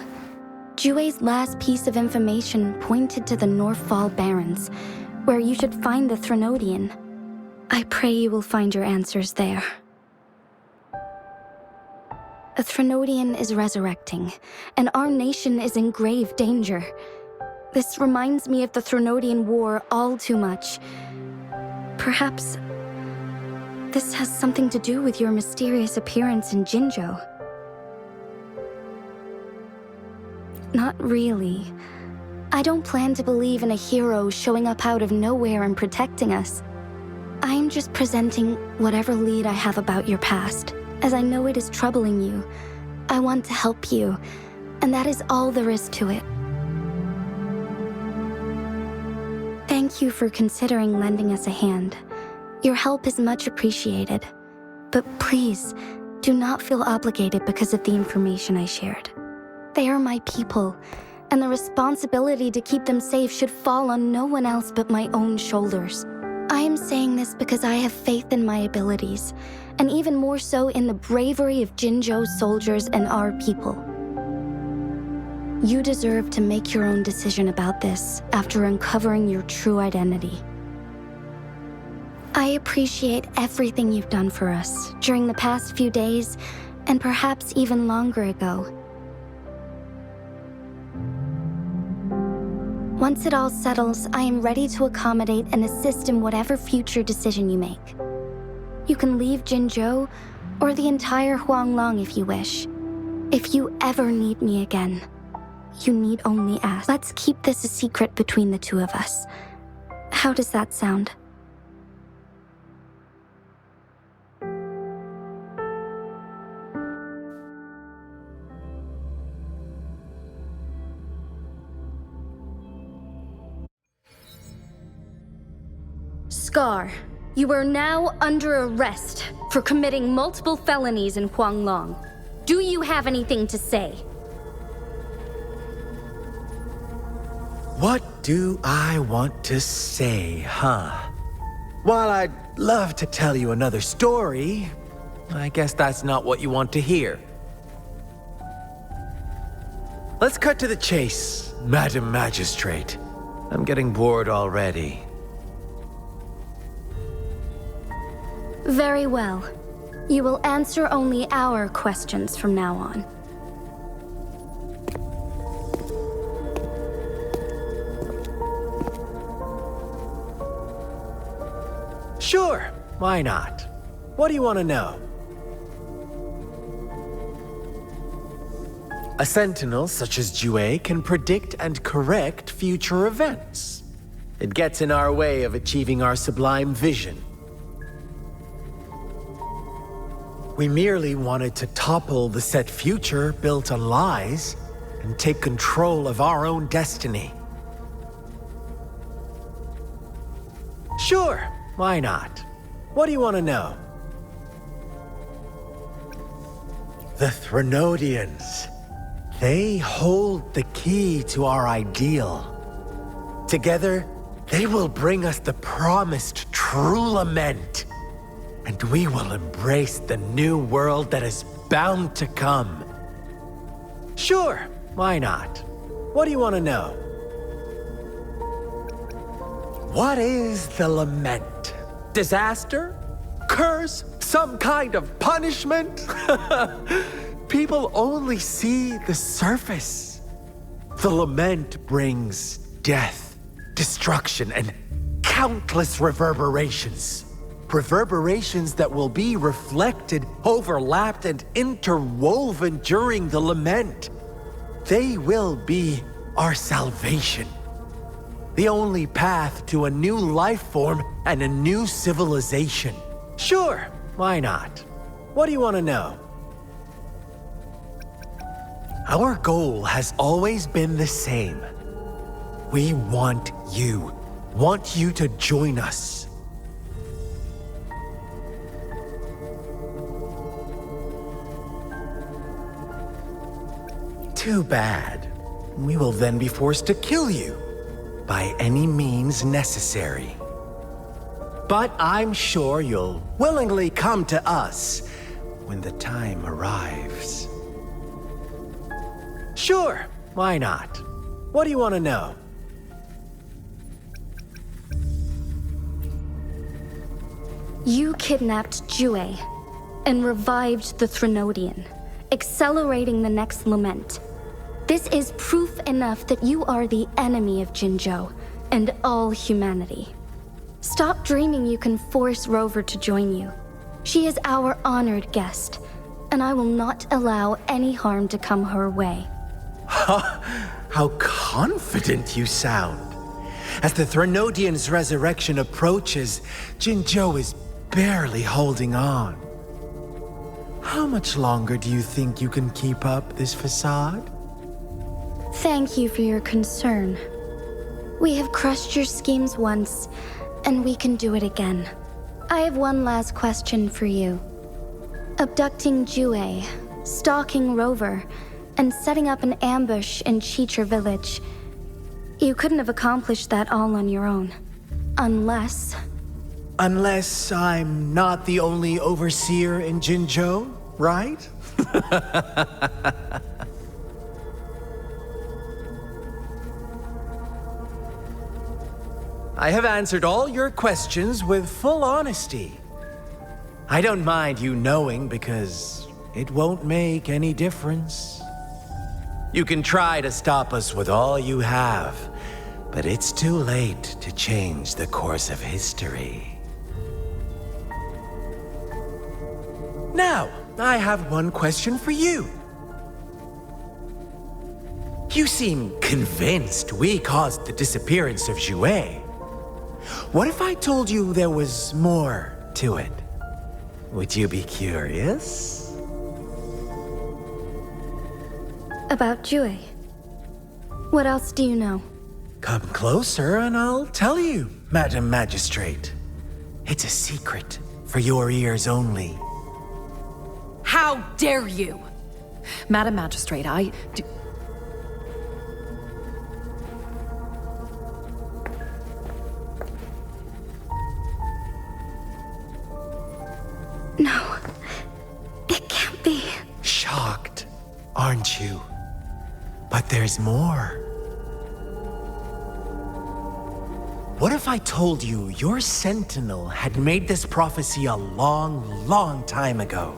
Jue's last piece of information pointed to the Northfall Barrens, where you should find the Threnodian. I pray you will find your answers there. A Threnodian is resurrecting, and our nation is in grave danger. This reminds me of the Threnodian War all too much. Perhaps this has something to do with your mysterious appearance in Jinzhou. Not really. I don't plan to believe in a hero showing up out of nowhere and protecting us. I'm just presenting whatever lead I have about your past, as I know it is troubling you. I want to help you, and that is all there is to it. Thank you for considering lending us a hand. Your help is much appreciated. But please, do not feel obligated because of the information I shared. They are my people, and the responsibility to keep them safe should fall on no one else but my own shoulders. I am saying this because I have faith in my abilities, and even more so in the bravery of Jinzhou's soldiers and our people. You deserve to make your own decision about this after uncovering your true identity. I appreciate everything you've done for us during the past few days, and perhaps even longer ago. Once it all settles, I am ready to accommodate and assist in whatever future decision you make. You can leave Jinzhou, or the entire Huanglong if you wish. If you ever need me again, you need only ask. Let's keep this a secret between the two of us. How does that sound?
Scar, you are now under arrest for committing multiple felonies in Huanglong. Do you have anything to say?
What do I want to say, huh? While I'd love to tell you another story, I guess that's not what you want to hear. Let's cut to the chase, Madam Magistrate. I'm getting bored already.
Very well. You will answer only our questions from now on.
Sure, why not? What do you want to know? A sentinel such as Jue can predict and correct future events. It gets in our way of achieving our sublime vision. We merely wanted to topple the set future built on lies and take control of our own destiny. Sure, why not? What do you want to know? The Threnodians. They hold the key to our ideal. Together, they will bring us the promised true lament. And we will embrace the new world that is bound to come. Sure, why not? What do you want to know? What is the lament? Disaster? Curse? Some kind of punishment? People only see the surface. The lament brings death, destruction, and countless reverberations. Reverberations that will be reflected, overlapped, and interwoven during the lament. They will be our salvation. The only path to a new life form and a new civilization. Sure, why not? What do you want to know? Our goal has always been the same. We want you to join us. Too bad. We will then be forced to kill you by any means necessary. But I'm sure you'll willingly come to us when the time arrives. Sure, why not? What do you want to know?
You kidnapped Jue and revived the Threnodian, accelerating the next lament. This is proof enough that you are the enemy of Jinzhou and all humanity. Stop dreaming you can force Rover to join you. She is our honored guest, and I will not allow any harm to come her way.
How confident you sound. As the Threnodian's resurrection approaches, Jinzhou is barely holding on. How much longer do you think you can keep up this facade?
Thank you for your concern. We have crushed your schemes once, and we can do it again. I have one last question for you. Abducting Jue, stalking Rover, and setting up an ambush in Chicher village. You couldn't have accomplished that all on your own. Unless
I'm not the only overseer in Jinzhou, right? I have answered all your questions with full honesty. I don't mind you knowing because it won't make any difference. You can try to stop us with all you have, but it's too late to change the course of history. Now, I have one question for you. You seem convinced we caused the disappearance of Jue. What if I told you there was more to it? Would you be curious?
about Jue. What else do you know?
Come closer and I'll tell you, Madam Magistrate. It's a secret for your ears only.
How dare you! Madam Magistrate, I do...
No, it can't be.
Shocked, aren't you? But there's more. What if I told you your sentinel had made this prophecy a long, long time ago?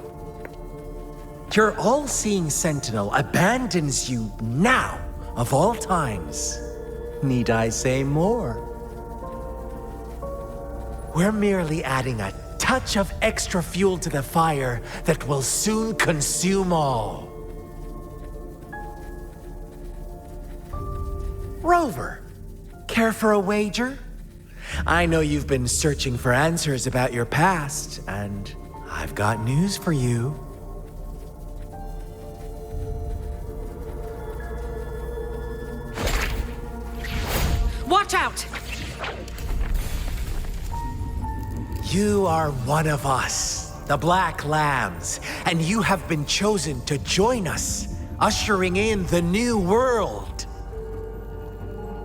Your all-seeing sentinel abandons you now, of all times. Need I say more? We're merely adding a touch of extra fuel to the fire that will soon consume all. Rover, care for a wager? I know you've been searching for answers about your past, and I've got news for you.
Watch out!
You are one of us, the Black Lambs, and you have been chosen to join us, ushering in the new world.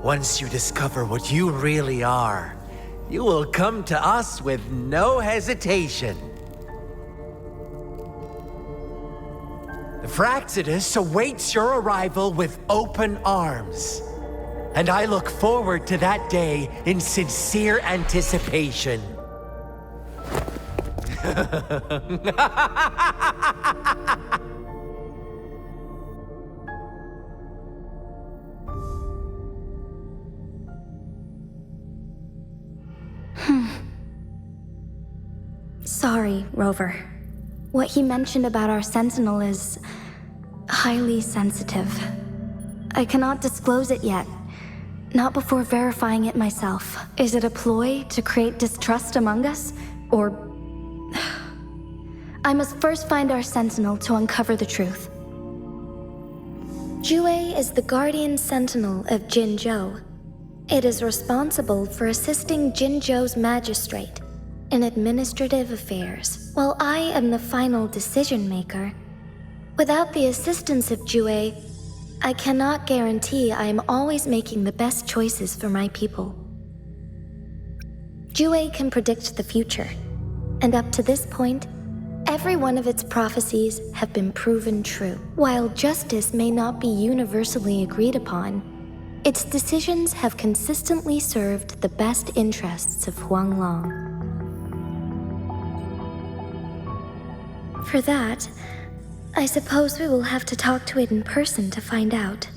Once you discover what you really are, you will come to us with no hesitation. The Fraxidus awaits your arrival with open arms, and I look forward to that day in sincere anticipation.
Sorry, Rover. What he mentioned about our sentinel is highly sensitive. I cannot disclose it yet. Not before verifying it myself. Is it a ploy to create distrust among us? Or... I must first find our sentinel to uncover the truth. Jue is the guardian sentinel of Jinzhou. It is responsible for assisting Jinzhou's magistrate in administrative affairs, while I am the final decision maker. Without the assistance of Jue, I cannot guarantee I am always making the best choices for my people. Jue can predict the future, and up to this point, Every one of its prophecies have been proven true. While justice may not be universally agreed upon, its decisions have consistently served the best interests of Huanglong. For that, I suppose we will have to talk to it in person to find out.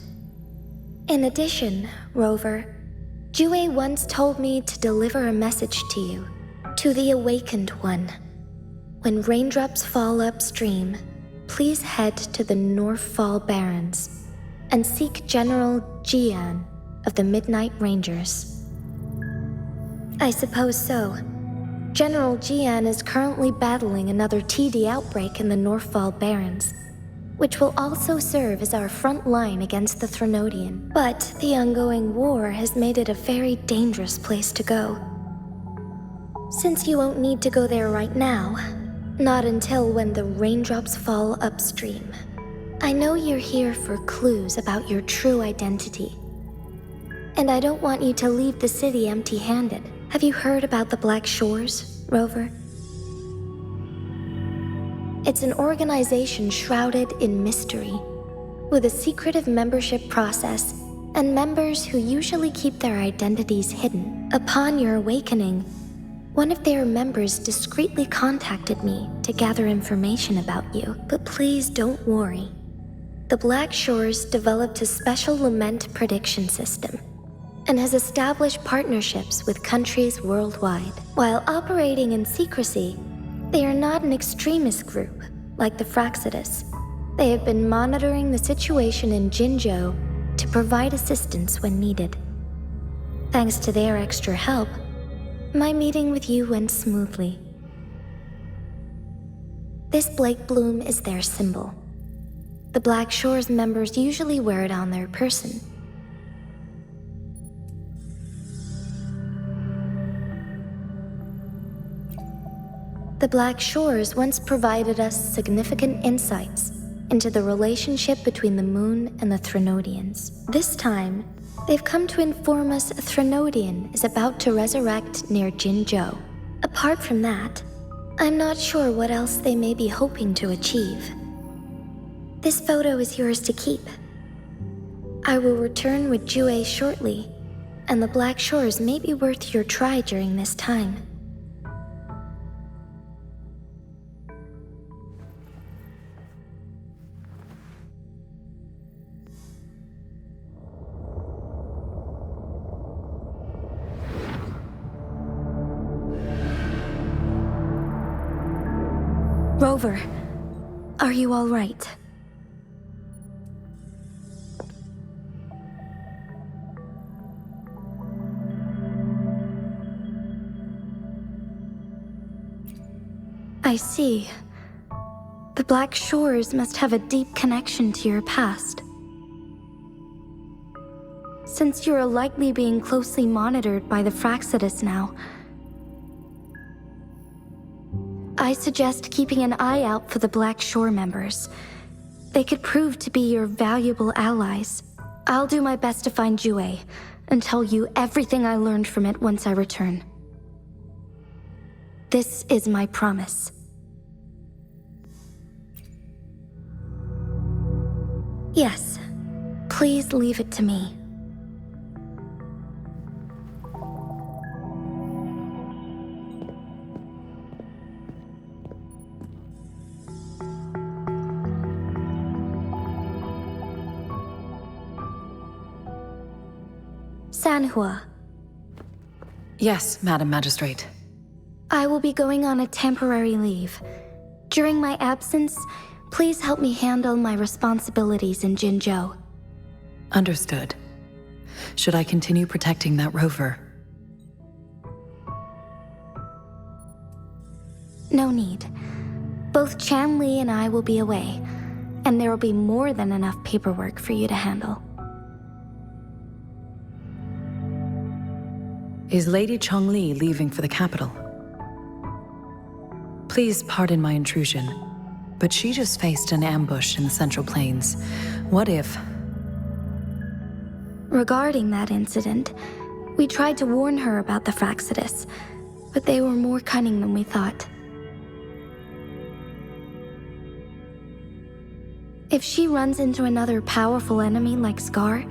In addition, Rover, Jue once told me to deliver a message to you, to the Awakened One. When raindrops fall upstream, please head to the Northfall Barrens and seek General Jian of the Midnight Rangers. I suppose so. General Jian is currently battling another TD outbreak in the Northfall Barrens, which will also serve as our front line against the Threnodian. But the ongoing war has made it a very dangerous place to go. Since you won't need to go there right now, not until when the raindrops fall upstream, I know you're here for clues about your true identity. And I don't want you to leave the city empty-handed. Have you heard about the Black Shores, Rover? It's an organization shrouded in mystery, with a secretive membership process and members who usually keep their identities hidden. Upon your awakening, one of their members discreetly contacted me to gather information about you. But please don't worry. The Black Shores developed a special lament prediction system and has established partnerships with countries worldwide. While operating in secrecy, they are not an extremist group like the Fraxidus. They have been monitoring the situation in Jinzhou to provide assistance when needed. Thanks to their extra help, my meeting with you went smoothly. This Blake Bloom is their symbol. The Black Shores members usually wear it on their person. The Black Shores once provided us significant insights into the relationship between the moon and the Threnodians. This time, they've come to inform us a Threnodian is about to resurrect near Jinzhou. Apart from that, I'm not sure what else they may be hoping to achieve. This photo is yours to keep. I will return with Jue shortly, and the Black Shores may be worth your try during this time. Rover, are you all right? I see. The Black Shores must have a deep connection to your past. Since you are likely being closely monitored by the Fraxidus now, I suggest keeping an eye out for the Black Shore members. They could prove to be your valuable allies. I'll do my best to find Jue and tell you everything I learned from it once I return. This is my promise. Yes, please leave it to me. Sanhua.
Yes, Madam Magistrate.
I will be going on a temporary leave. During my absence, please help me handle my responsibilities in Jinzhou.
Understood. Should I continue protecting that rover?
No need. Both Chanli and I will be away, and there will be more than enough paperwork for you to handle.
Is Lady Chongli leaving for the capital? Please pardon my intrusion, but she just faced an ambush in the Central Plains. What if...
Regarding that incident, we tried to warn her about the Fraxidus, but they were more cunning than we thought. If she runs into another powerful enemy like Scar,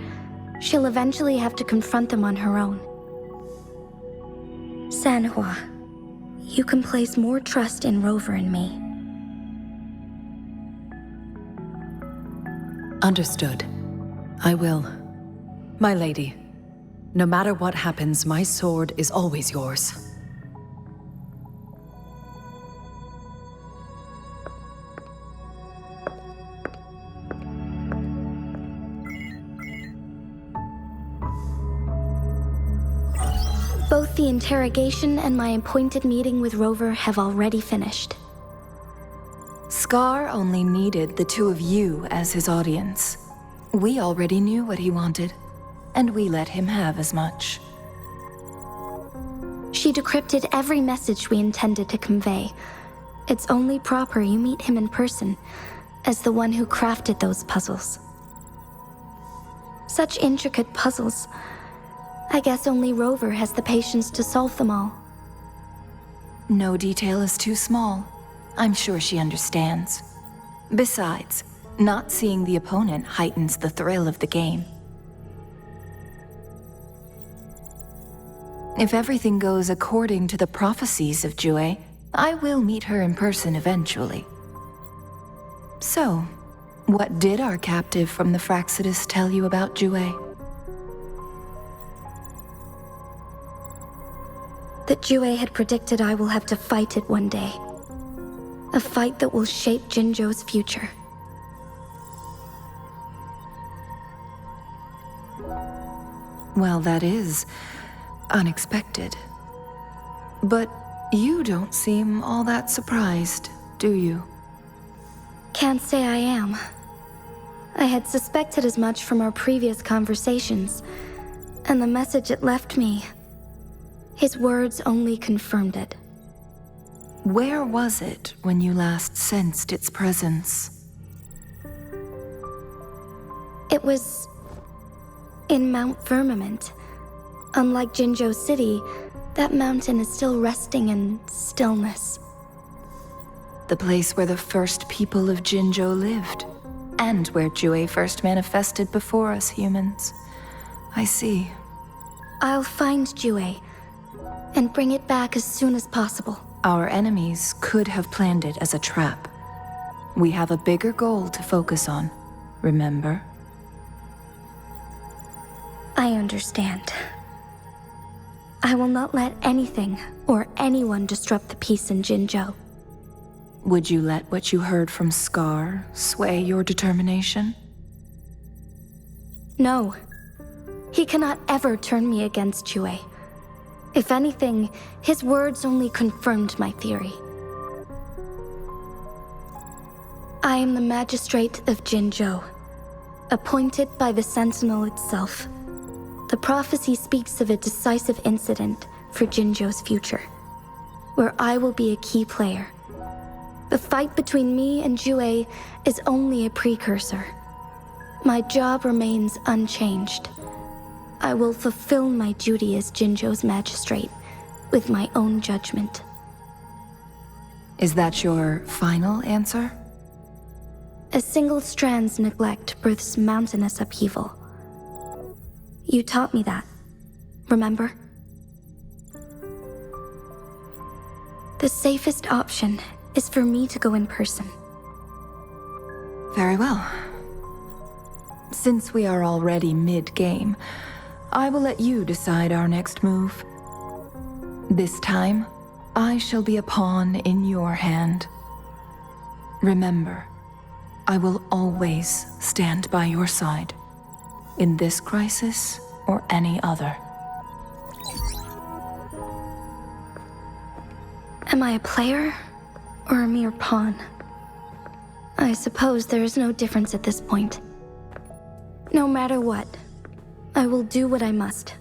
she'll eventually have to confront them on her own. Sanhua, you can place more trust in Rover and me.
Understood. I will. My lady, no matter what happens, my sword is always yours.
Both the interrogation and my appointed meeting with Rover have already finished.
Scar only needed the two of you as his audience. We already knew what he wanted, and we let him have as much.
She decrypted every message we intended to convey. It's only proper you meet him in person, as the one who crafted those puzzles. Such intricate puzzles. I guess only Rover has the patience to solve them all.
No detail is too small. I'm sure she understands. Besides, not seeing the opponent heightens the thrill of the game. If everything goes according to the prophecies of Jue, I will meet her in person eventually. So, what did our captive from the Fraxidus tell you about Jue?
That Jue had predicted I will have to fight it one day. A fight that will shape Jinzhou's future.
Well, that is unexpected. But you don't seem all that surprised, do you?
Can't say I am. I had suspected as much from our previous conversations, and the message it left me, his words only confirmed it.
Where was it when you last sensed its presence?
It was in Mount Firmament. Unlike Jinzhou City, that mountain is still resting in stillness.
The place where the first people of Jinzhou lived, and where Jue first manifested before us humans. I see.
I'll find Jue and bring it back as soon as possible.
Our enemies could have planned it as a trap. We have a bigger goal to focus on, remember?
I understand. I will not let anything or anyone disrupt the peace in Jinzhou.
Would you let what you heard from Scar sway your determination?
No. He cannot ever turn me against Jue. If anything, his words only confirmed my theory. I am the magistrate of Jinzhou, appointed by the Sentinel itself. The prophecy speaks of a decisive incident for Jinzhou's future, where I will be a key player. The fight between me and Jue is only a precursor. My job remains unchanged. I will fulfill my duty as Jinzhou's magistrate with my own judgment.
Is that your final answer?
A single strand's neglect births mountainous upheaval. You taught me that, remember? The safest option is for me to go in person.
Very well. Since we are already mid-game, I will let you decide our next move. This time, I shall be a pawn in your hand. Remember, I will always stand by your side, in this crisis or any other.
Am I a player or a mere pawn? I suppose there is no difference at this point. No matter what, I will do what I must.